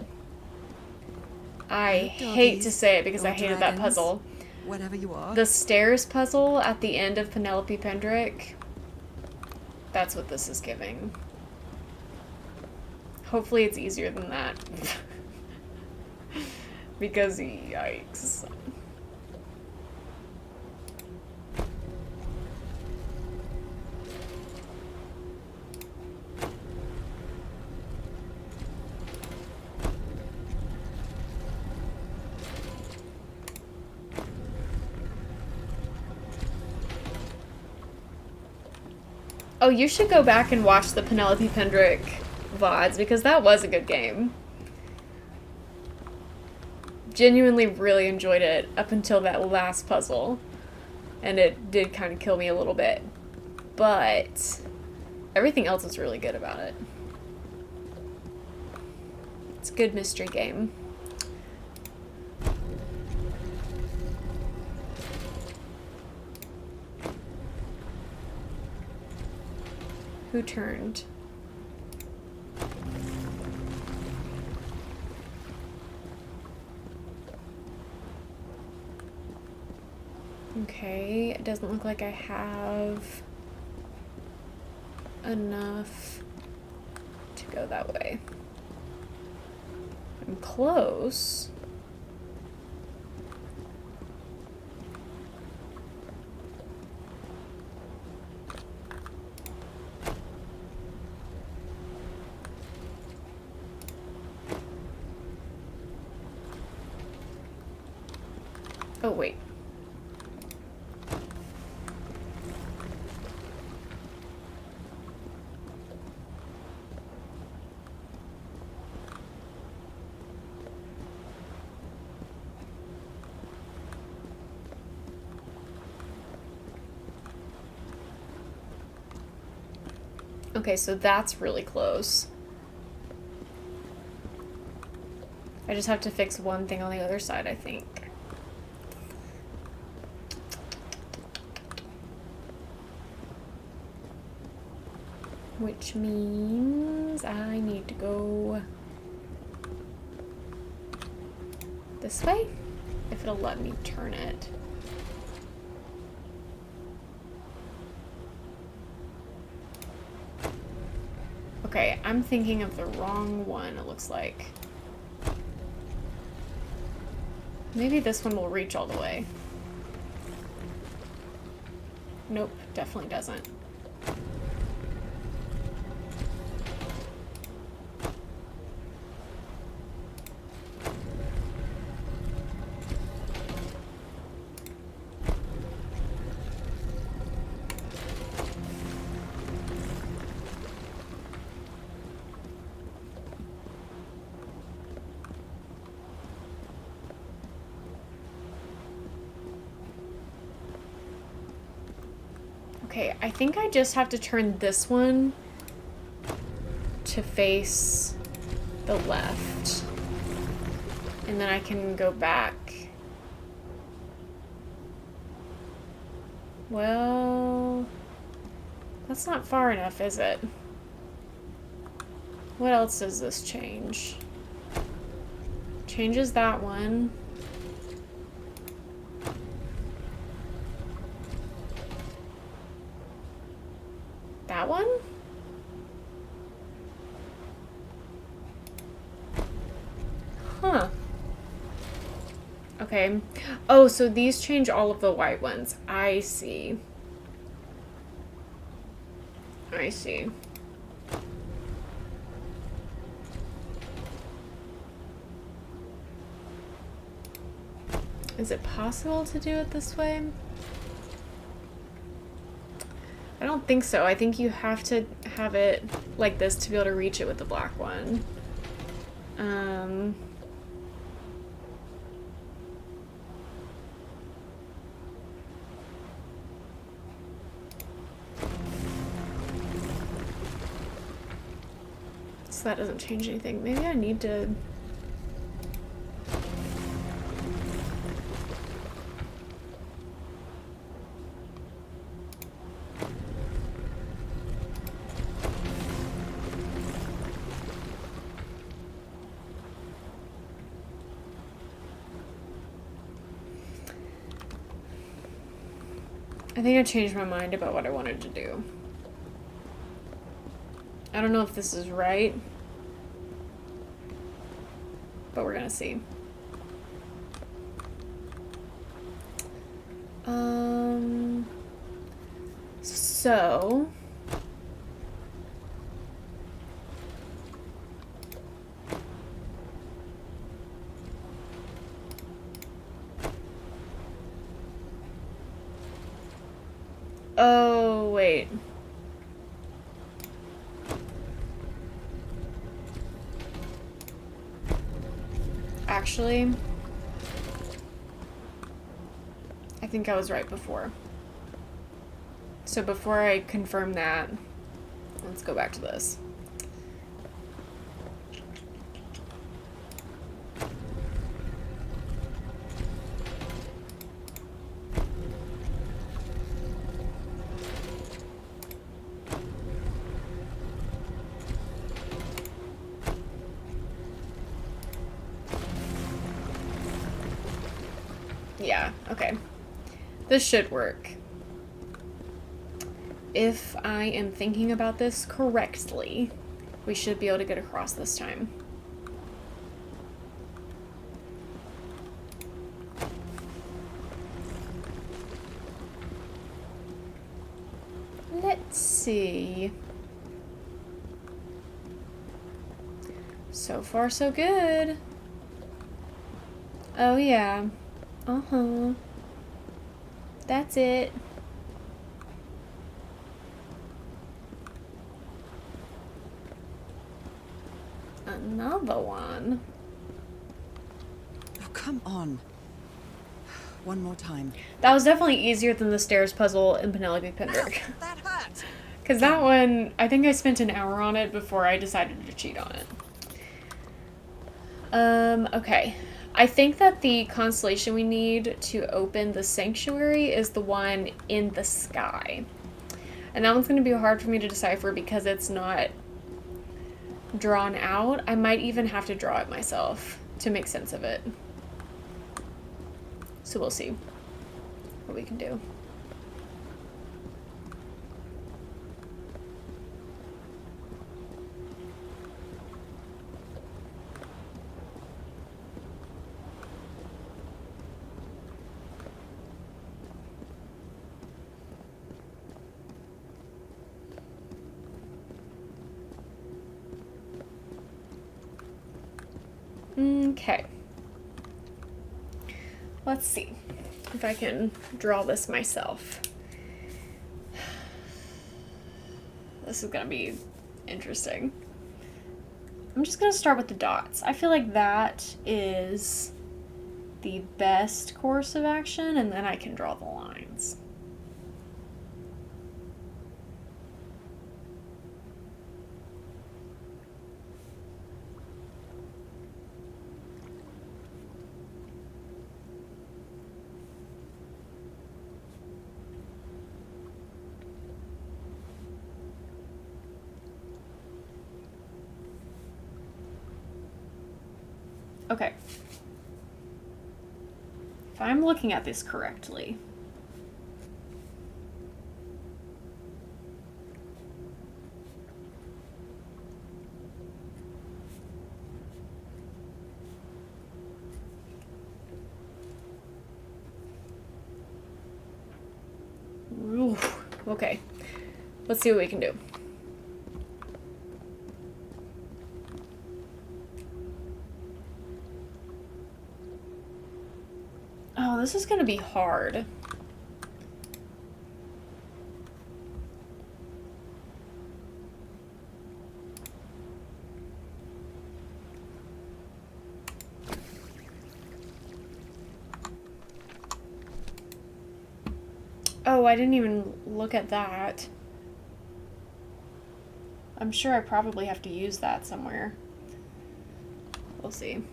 I hate to say it because I hated that puzzle. Whatever you are. The stairs puzzle at the end of Penelope Pendrick. That's what this is giving. Hopefully it's easier than that. Because, yikes. Oh, you should go back and watch the Penelope Pendrick VODs, because that was a good game. Genuinely really enjoyed it up until that last puzzle. And it did kind of kill me a little bit. But everything else is really good about it. It's a good mystery game. Who turned? Okay, it doesn't look like I have enough to go that way. I'm close. Oh, wait. Okay, so that's really close. I just have to fix one thing on the other side, I think. Which means I need to go this way, if it'll let me turn it. Okay, I'm thinking of the wrong one, it looks like. Maybe this one will reach all the way. Nope, definitely doesn't. Okay, I think I just have to turn this one to face the left. And then I can go back. Well, that's not far enough, is it? What else does this change? Changes that one. That one? Huh. Okay. Oh, so these change all of the white ones. I see. I see. Is it possible to do it this way? I don't think so. I think you have to have it like this to be able to reach it with the black one. So that doesn't change anything. Maybe I need to... I think I changed my mind about what I wanted to do. I don't know if this is right, but we're gonna see. So... Oh, wait. Actually, I think I was right before. So before I confirm that, let's go back to this. Yeah, okay. This should work. If I am thinking about this correctly, we should be able to get across this time. Let's see. So far, so good. Oh, yeah. Uh-huh. That's it. Another one. Oh, come on. One more time. That was definitely easier than the stairs puzzle in Penelope Pendrick. That hurt! Because that one, I think I spent an hour on it before I decided to cheat on it. Okay. I think that the constellation we need to open the sanctuary is the one in the sky. And that one's going to be hard for me to decipher because it's not drawn out. I might even have to draw it myself to make sense of it. So we'll see what we can do. Okay. Let's see if I can draw this myself. This is gonna be interesting. I'm just gonna start with the dots. I feel like that is the best course of action, and then I can draw the lines. Okay. If I'm looking at this correctly. Ooh, okay. Let's see what we can do. Oh, this is gonna be hard. Oh, I didn't even look at that. I'm sure I probably have to use that somewhere. We'll see.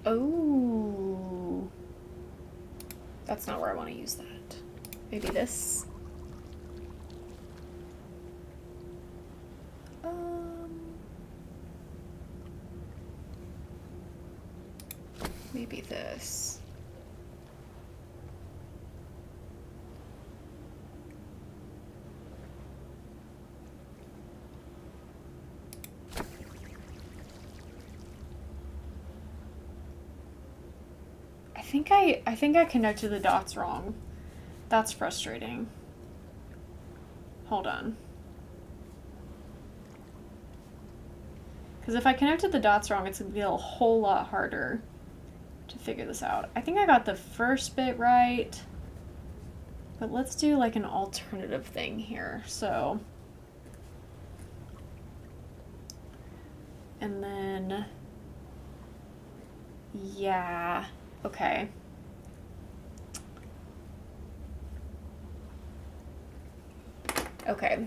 Oh. That's not where I want to use that. Maybe this. Maybe this. I think I connected the dots wrong. That's frustrating. Hold on. Because if I connected the dots wrong, it's going to be a whole lot harder to figure this out. I think I got the first bit right. But let's do like an alternative thing here. So. And then. Yeah. Okay. Okay.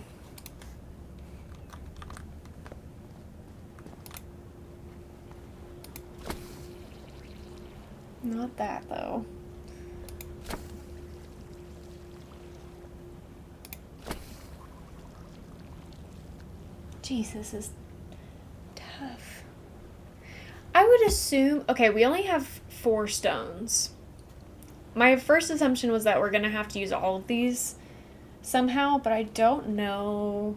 Not that, though. Jeez, this is tough. I would assume... Okay, we only have 4 stones. My first assumption was that we're going to have to use all of these somehow, but I don't know.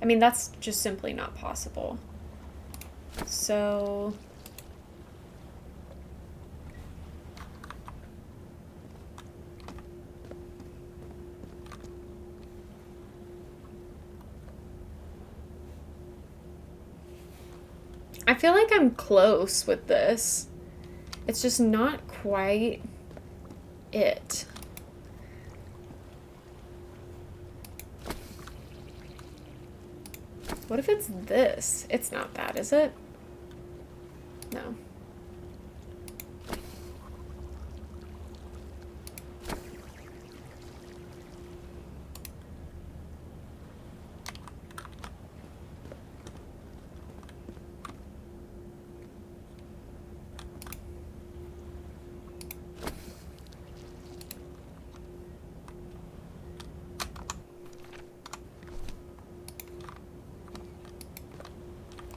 I mean, that's just simply not possible. So... I feel like I'm close with this. It's just not quite it. What if it's this? It's not that, is it? No.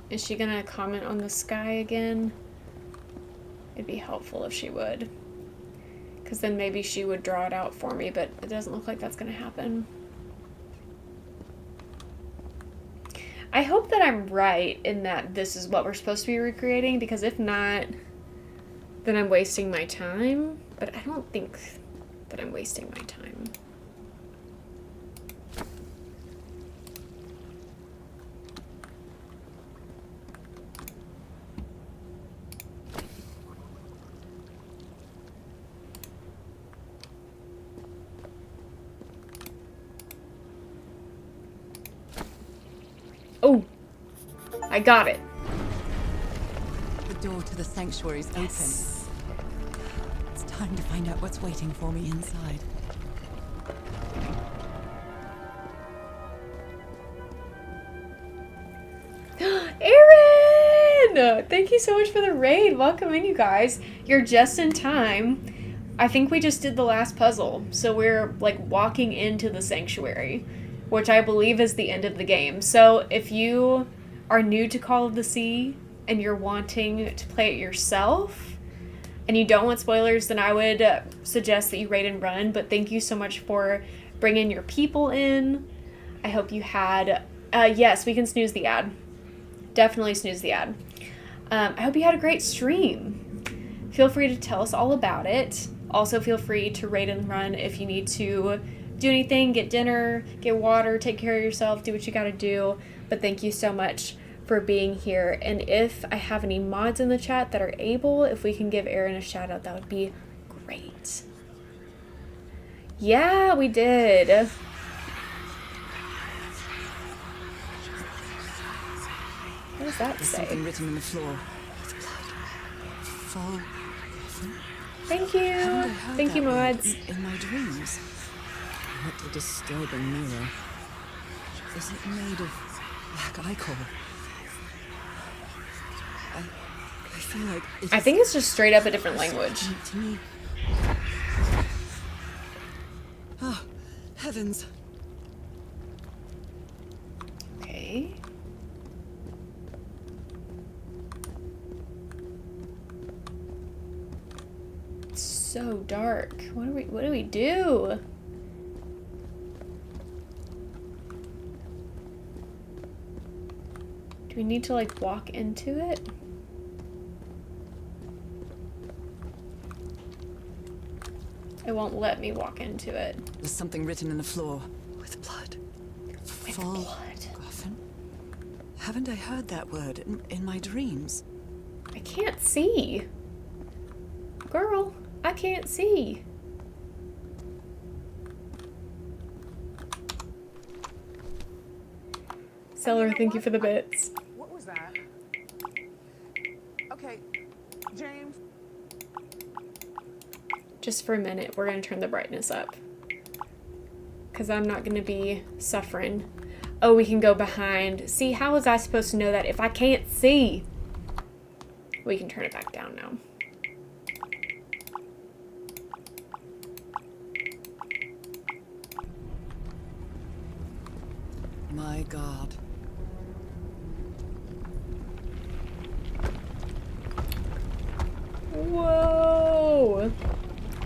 Is she gonna comment on the sky again? It'd be helpful if she would. Because then maybe she would draw it out for me, but it doesn't look like that's gonna happen. I hope that I'm right in that this is what we're supposed to be recreating, because if not, then I'm wasting my time. But I don't think that I'm wasting my time. Oh, I got it. The door to the sanctuary's open. It's time to find out what's waiting for me inside. Aaron! Thank you so much for the raid. Welcome in, you guys. You're just in time. I think we just did the last puzzle. So we're like walking into the sanctuary, which I believe is the end of the game. So if you are new to Call of the Sea and you're wanting to play it yourself and you don't want spoilers, then I would suggest that you raid and run. But thank you so much for bringing your people in. I hope you had... yes, we can snooze the ad. Definitely snooze the ad. I hope you had a great stream. Feel free to tell us all about it. Also, feel free to raid and run if you need to do anything, get dinner, get water, take care of yourself, do what you gotta do. But thank you so much for being here. And if I have any mods in the chat that are able, if we can give Aaron a shout out, that would be great. Yeah, we did. What does that There's say? something written in the floor. Fall. Thank you. Thank you, mods. In my dreams. What a disturbing mirror. Is it made of black ichor? I feel like I think it's just straight up a different language. To me. Oh, heavens. Okay. It's so dark. What do we do? Do we need to like walk into it? It won't let me walk into it. There's something written in the floor. With blood. With Fall blood. Coffin? Haven't I heard that word in my dreams? I can't see. Girl, I can't see. Seller, thank you for the bits. What was that? Okay, James. Just for a minute, we're going to turn the brightness up. Because I'm not going to be suffering. Oh, we can go behind. See, how was I supposed to know that if I can't see? We can turn it back down now. My God. Whoa!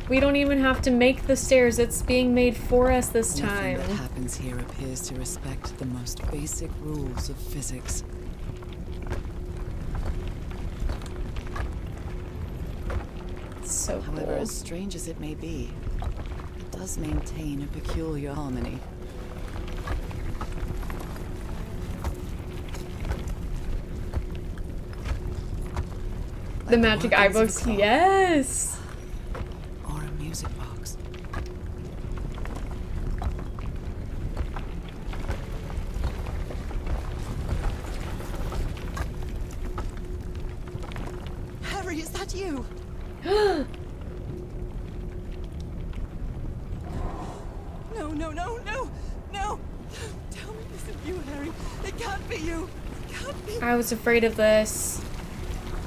We don't even have to make the stairs. It's being made for us this time. Nothing that happens here appears to respect the most basic rules of physics. It's so However, cool. as strange as it may be, it does maintain a peculiar harmony. The magic eye organs books, of a clock. yes! Or a music box. Harry, is that you? No, no, no, no, no! Tell me this is you, Harry. It can't be you. It can't be. I was afraid of this.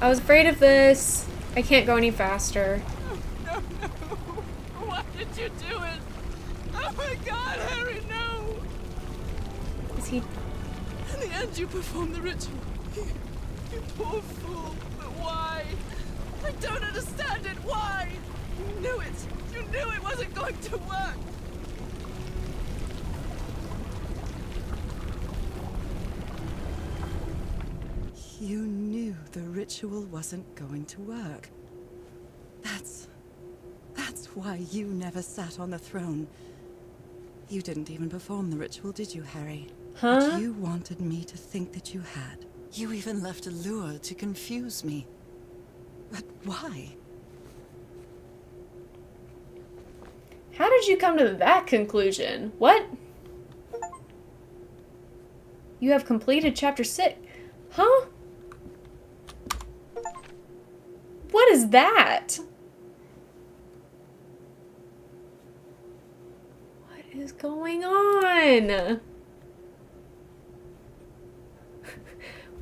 I was afraid of this. I can't go any faster. No, no. Why did you do it? Oh my God, Harry, no! Is he... In the end, you performed the ritual. You poor fool. But why? I don't understand it. Why? You knew it. You knew it wasn't going to work. You knew the ritual wasn't going to work. That's why you never sat on the throne. You didn't even perform the ritual, did you, Harry? Huh? But you wanted me to think that you had. You even left a lure to confuse me. But why? How did you come to that conclusion? What? You have completed chapter 6. Huh? What is that? What is going on?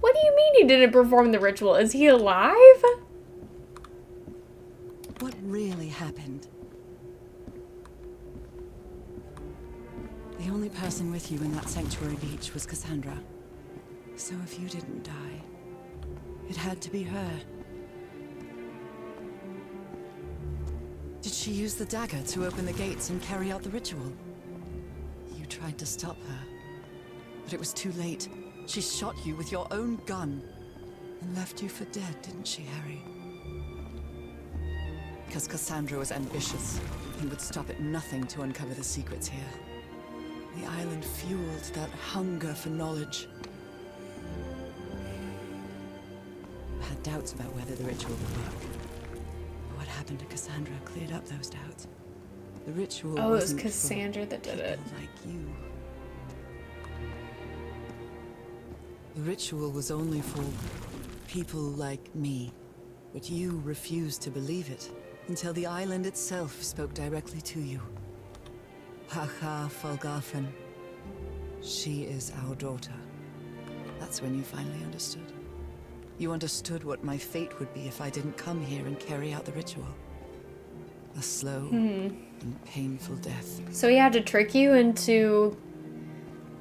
What do you mean he didn't perform the ritual? Is he alive? What really happened? The only person with you in that sanctuary beach was Cassandra. So if you didn't die, it had to be her. Did she use the dagger to open the gates and carry out the ritual? You tried to stop her, but it was too late. She shot you with your own gun and left you for dead, didn't she, Harry? Because Cassandra was ambitious and would stop at nothing to uncover the secrets here. The island fueled that hunger for knowledge. I had doubts about whether the ritual would work. What happened to Cassandra cleared up those doubts. The ritual Oh, it was wasn't for Cassandra that did it. people like you. The ritual was only for people like me. But you refused to believe it until the island itself spoke directly to you. Haha, Folgarfen. She is our daughter. That's when you finally understood. You understood what my fate would be if I didn't come here and carry out the ritual. A slow and painful death. So he had to trick you into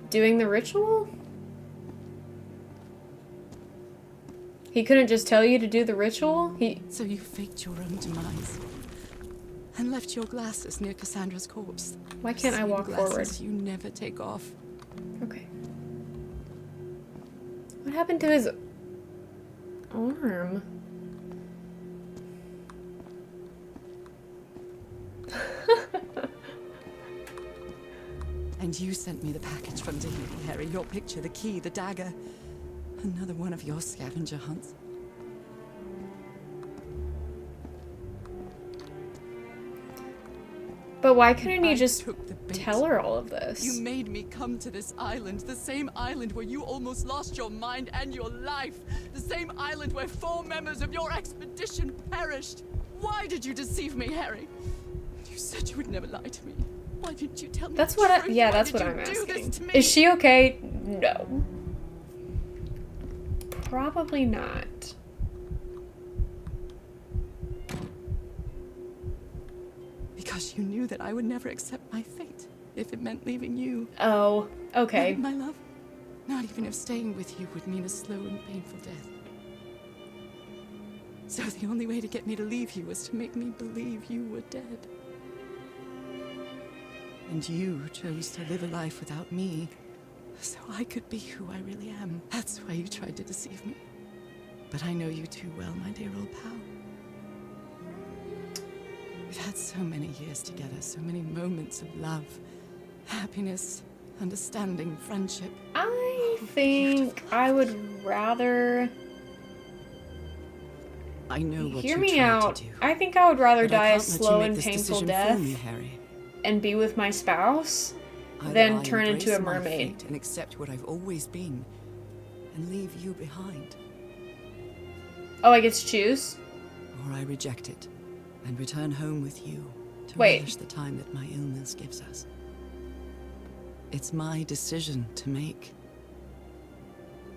doing the ritual? He couldn't just tell you to do the ritual? So you faked your own demise and left your glasses near Cassandra's corpse. Why can't I Same walk forward? glasses you never take off. Okay. What happened to his arm? And you sent me the package from Tahiti, Harry. Your picture, the key, the dagger. Another one of your scavenger hunts. But why couldn't you I just took the bait. tell her all of this? You made me come to this island, the same island where you almost lost your mind and your life. The same island where 4 members of your expedition perished. Why did you deceive me, Harry? You said you would never lie to me. Why didn't you tell me That's the what truth? yeah, Why that's did what you I'm do this asking. to me? Is she okay? No. Probably not. Because you knew that I would never accept my fate if it meant leaving you. Oh, okay. My love, not even if staying with you would mean a slow and painful death. So the only way to get me to leave you was to make me believe you were dead. And you chose to live a life without me, so I could be who I really am. That's why you tried to deceive me. But I know you too well, my dear old pal. We've had so many years together, so many moments of love, happiness, understanding, friendship. I think I would rather... I know what Hear you me tried out. to do. I think I would rather But I die a can't let you slow make and this painful decision death for me, Harry. and be with my spouse Either than I turn into a embrace my mermaid. fate and accept what I've always been, and leave you behind, Oh, I get to choose? or I reject it and return home with you to Wait. relish the time that my illness gives us. It's my decision to make.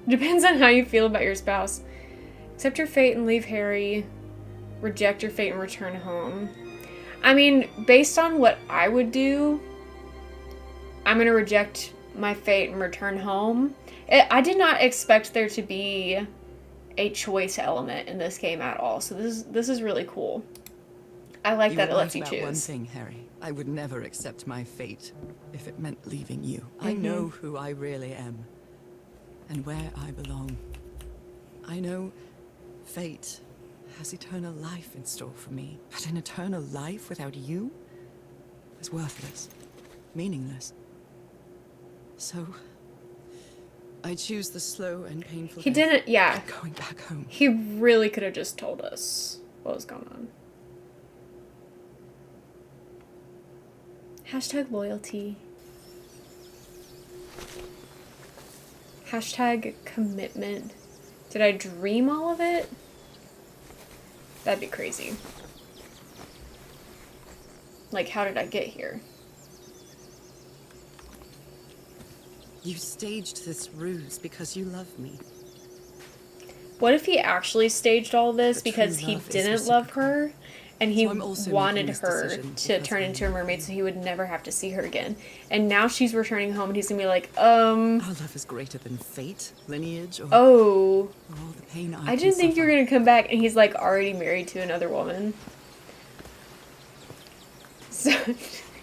Depends on how you feel about your spouse. Accept your fate and leave Harry. Reject your fate and return home. I mean, based on what I would do, I'm going to reject my fate and return home. I did not expect there to be a choice element in this game at all. So this is really cool. I like that it lets you about one choose. thing, Harry. I would never accept my fate if it meant leaving you. I know who I really am and where I belong. I know fate has eternal life in store for me, but an eternal life without you is worthless, meaningless. So I choose the slow and painful He death didn't, yeah. of going back home. He really could have just told us what was going on. Hashtag loyalty. Hashtag commitment. Did I dream all of it? That'd be crazy. Like, how did I get here? You staged this ruse because you love me. What if he actually staged all this But because true he love is didn't love reciprocal. her And he So I'm also wanted making this her decision to because turn I into a love mermaid you. so he would never have to see her again. And now she's returning home and he's gonna be like, Our love is greater than fate, lineage, oh, or all the pain I I can didn't think you were suffer. gonna come back. And he's like already married to another woman. So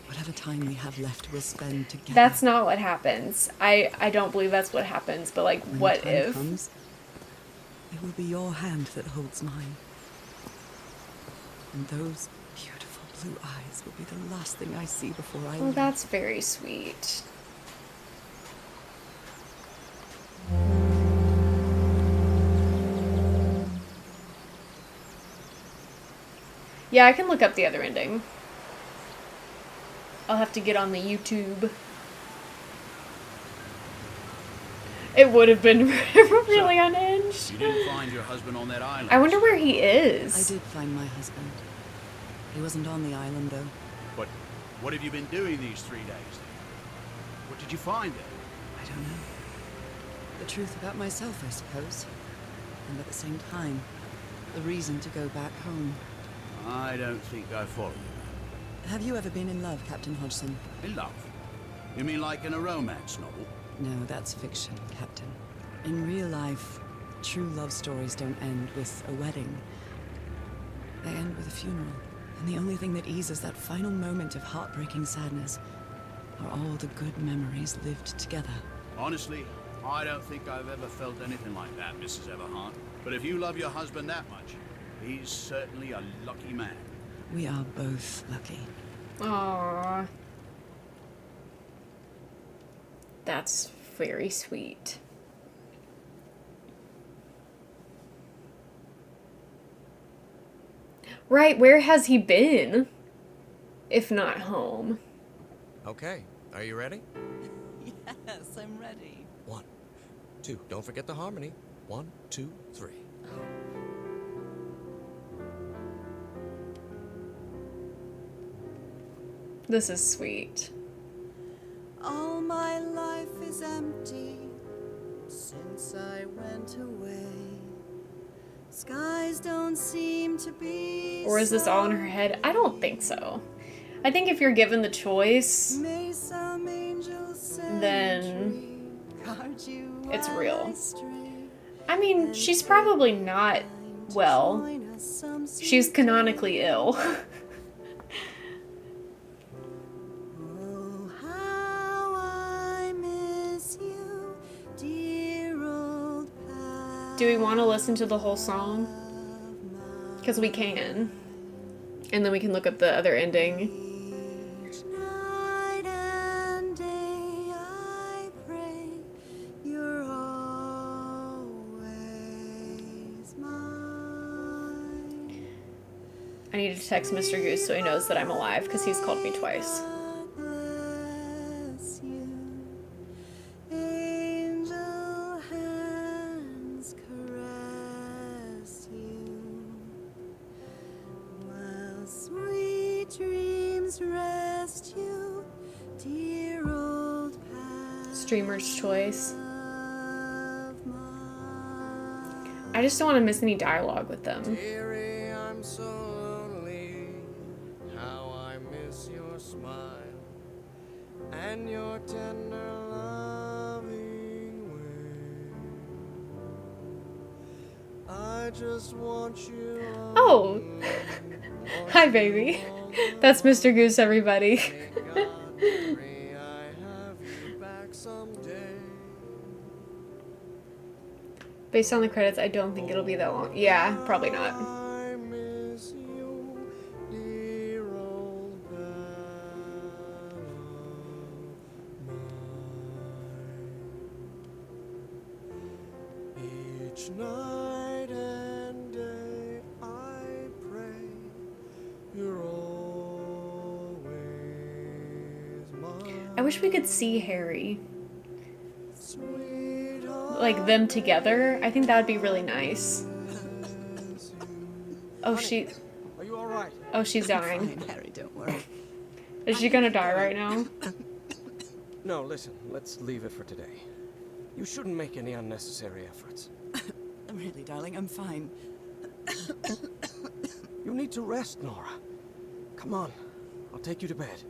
Whatever time we have left, we'll spend together. that's not what happens. I don't believe that's what happens, but like, When what the time if? comes, it will be your hand that holds mine. And those beautiful blue eyes will be the last thing I see before I Well, leave. that's very sweet. Yeah, I can look up the other ending. I'll have to get on the YouTube. It would have been really unhinged. You didn't find your husband on that island. I wonder where he I is. did find my husband. He wasn't on the island, though. But what have you been doing these 3 days? What did you find there? I don't know. The truth about myself, I suppose. And at the same time, the reason to go back home. I don't think I follow you. Have you ever been in love, Captain Hodgson? In love? You mean like in a romance novel? No, that's fiction, Captain. In real life, true love stories don't end with a wedding. They end with a funeral. And the only thing that eases that final moment of heartbreaking sadness are all the good memories lived together. Honestly, I don't think I've ever felt anything like that, Mrs. Everhart. But if you love your husband that much, he's certainly a lucky man. We are both lucky. Aww. That's very sweet. Right, where has he been? If not home. Okay, are you ready? Yes, I'm ready. 1, 2, don't forget the harmony. 1, 2, 3. This is sweet. All my life is empty since I went away. Skies don't seem to be. Or is this all in her head? I don't think so. I think if you're given the choice, May some angel then guard you it's while real. I stray. I mean, she's probably not well. Join us some She's canonically ill. Oh, how I miss you, dear old pal. Do we want to listen to the whole song? Because we can. And then we can look up the other ending. Each night and day I pray you're always mine. I need to text Mr. Goose so he knows that I'm alive because he's called me twice. Bless you. Angel hands caress you. While sweet dreams rest you, dear old pal Streamer's choice. of mine. I just don't want to miss any dialogue with them. Dearie, I'm so lonely. How I miss your smile and your tender loving way. I just want you. Oh! Hi, baby. That's Mr. Goose, everybody. May God pray I have you back someday. Based on the credits, I don't think it'll be that long. Yeah, probably not. I miss you, dear old pal of mine. Each night and day I pray you're always mine. I wish we could see Harry. Sweetheart, Like, them together. I think that would be really nice. Oh, she... are you all right? Oh, she's dying. Fine, Harry, don't worry. Is she gonna die right now? No, listen, let's leave it for today. You shouldn't make any unnecessary efforts. Really, darling, I'm fine. You need to rest, Nora. Come on, I'll take you to bed.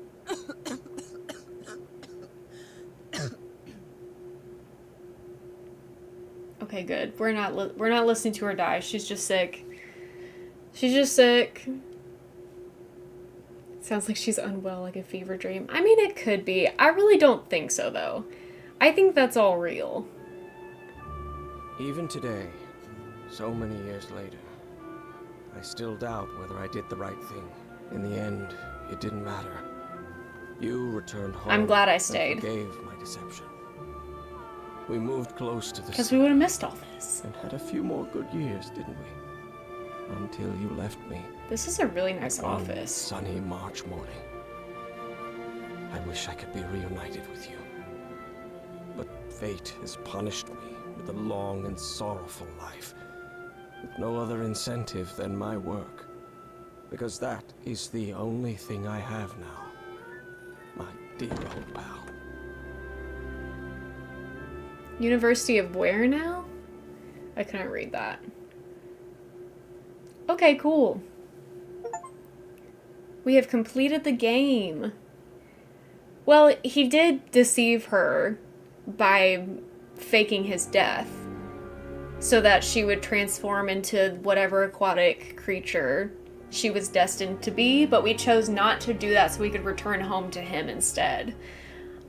Okay, good. We're not listening to her die. She's just sick. She's just sick. Sounds like she's unwell, like a fever dream. I mean, it could be. I really don't think so, though. I think that's all real. Even today, so many years later, I still doubt whether I did the right thing. In the end, it didn't matter. You returned home. I'm glad I stayed. And forgave my deception. We moved close to the Because sea. we would have missed all this. And had a few more good years, didn't we? Until you left me. This is a really nice One office. sunny March morning. I wish I could be reunited with you. But fate has punished me with a long and sorrowful life, with no other incentive than my work. Because that is the only thing I have now. My dear old pal. University of where now? I couldn't read that. Okay, cool. We have completed the game. Well, he did deceive her by faking his death so that she would transform into whatever aquatic creature she was destined to be, but we chose not to do that so we could return home to him instead.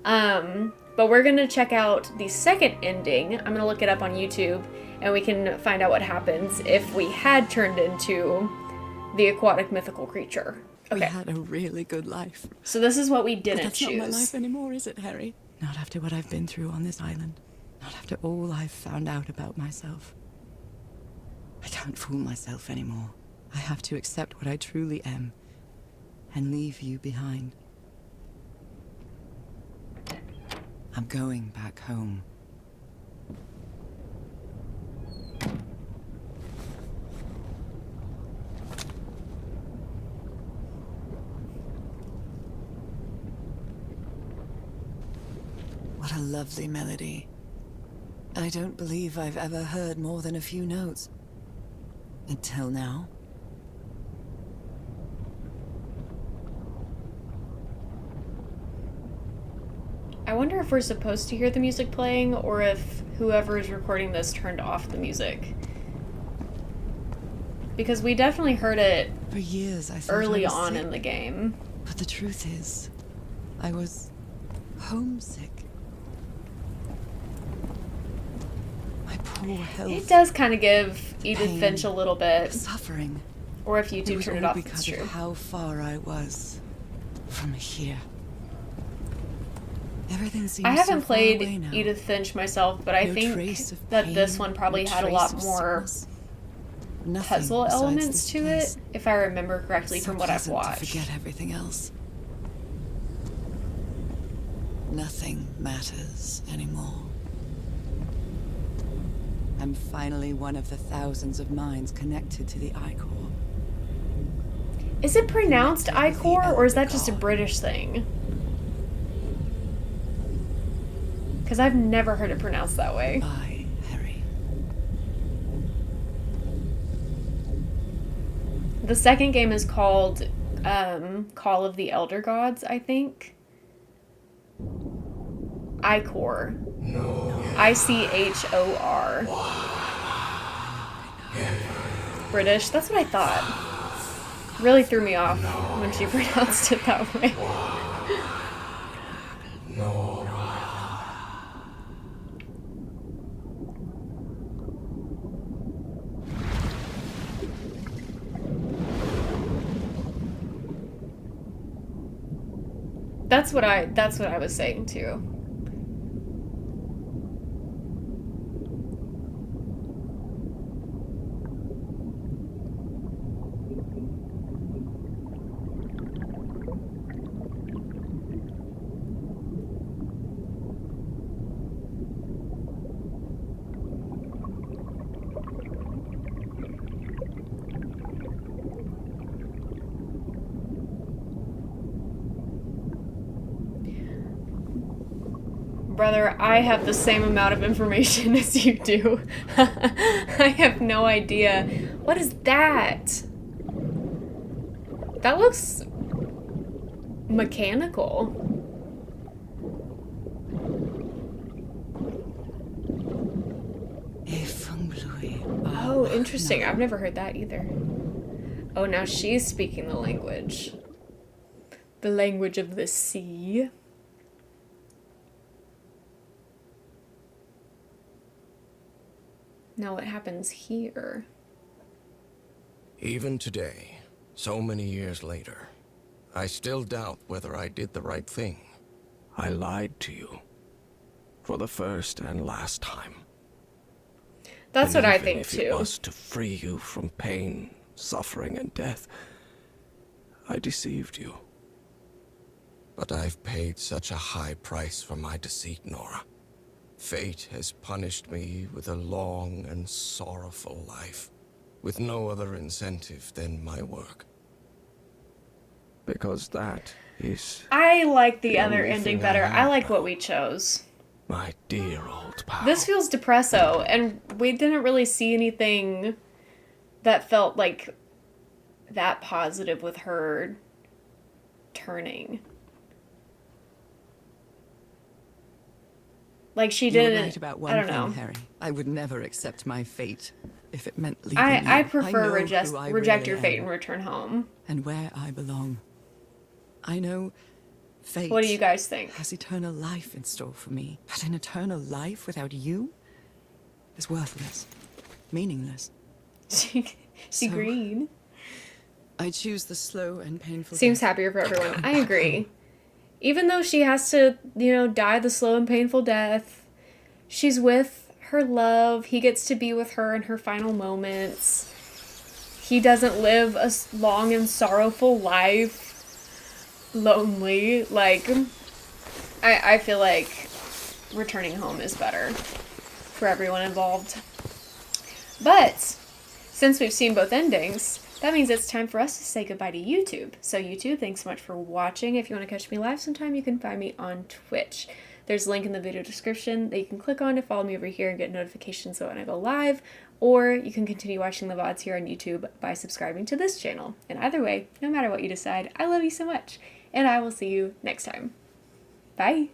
But we're gonna check out the second ending. I'm gonna look it up on YouTube and we can find out what happens if we had turned into the aquatic mythical creature. We Okay, had a really good life. so this is what we But didn't that's not my life choose. anymore, is it, Harry? Not after what I've been through on this island. Not after all I've found out about myself. I can't fool myself anymore. I have to accept what I truly am and leave you behind. I'm going back home. What a lovely melody. I don't believe I've ever heard more than a few notes. Until now. I wonder if we're supposed to hear the music playing or if whoever is recording this turned off the music. Because we definitely heard it For years I thought early I was on sick, in the game. but the truth is, I was homesick. My poor health, It does kind of give Edith Pain. Finch a little bit. suffering. Or if you It do was turn it all off, it's because true. of how far I was from here. Everything seems I so haven't far played away now. Edith Finch myself, but I No think trace of that pain, this one probably no had a trace lot of more sickness. Nothing puzzle besides elements this to place. it, if I remember correctly So from what I've pleasant watched. to forget everything else. Nothing matters anymore. I'm finally one of the thousands of minds connected to the Ichor. Is it pronounced Connected with the Icor, or is that Elder just a God. British thing? Because I've never heard it pronounced that way. Bye, Harry. The second game is called Call of the Elder Gods, I think. Ichor. Ichor. British. That's what I thought. Really threw me off when she pronounced it that way. That's what I was saying too. Brother, I have the same amount of information as you do. I have no idea. What is that? That looks mechanical. Oh, interesting. I've never heard that either. Oh, now she's speaking the language. The language of the sea. Now what happens here? Even today, so many years later, I still doubt whether I did the right thing. I lied to you. For the first and last time. That's And what I even think if too. It was to free you from pain, suffering, and death. I deceived you. But I've paid such a high price for my deceit, Nora. Fate has punished me with a long and sorrowful life, with no other incentive than my work. Because that is... I like the other only ending thing better. I have like what now. we chose. My dear old pal. This feels depresso, and we didn't really see anything that felt like that positive with her turning. Like she You're didn't. right about I don't one know. thing, Harry. I would never accept my fate if it meant leaving I you. prefer know reject who I reject really your fate am and return home. and where I belong. I know fate. What do you guys think? Has eternal life in store for me, but an eternal life without you is worthless, meaningless. She So- green. I choose the slow and painful. Seems death. happier for everyone. Come I back agree. home. Even though she has to, die the slow and painful death, she's with her love. He gets to be with her in her final moments. He doesn't live a long and sorrowful life. Lonely. Like, I feel like returning home is better for everyone involved. But, since we've seen both endings, that means it's time for us to say goodbye to YouTube. So YouTube, thanks so much for watching. If you want to catch me live sometime, you can find me on Twitch. There's a link in the video description that you can click on to follow me over here and get notifications when I go live. Or you can continue watching the VODs here on YouTube by subscribing to this channel. And either way, no matter what you decide, I love you so much. And I will see you next time. Bye!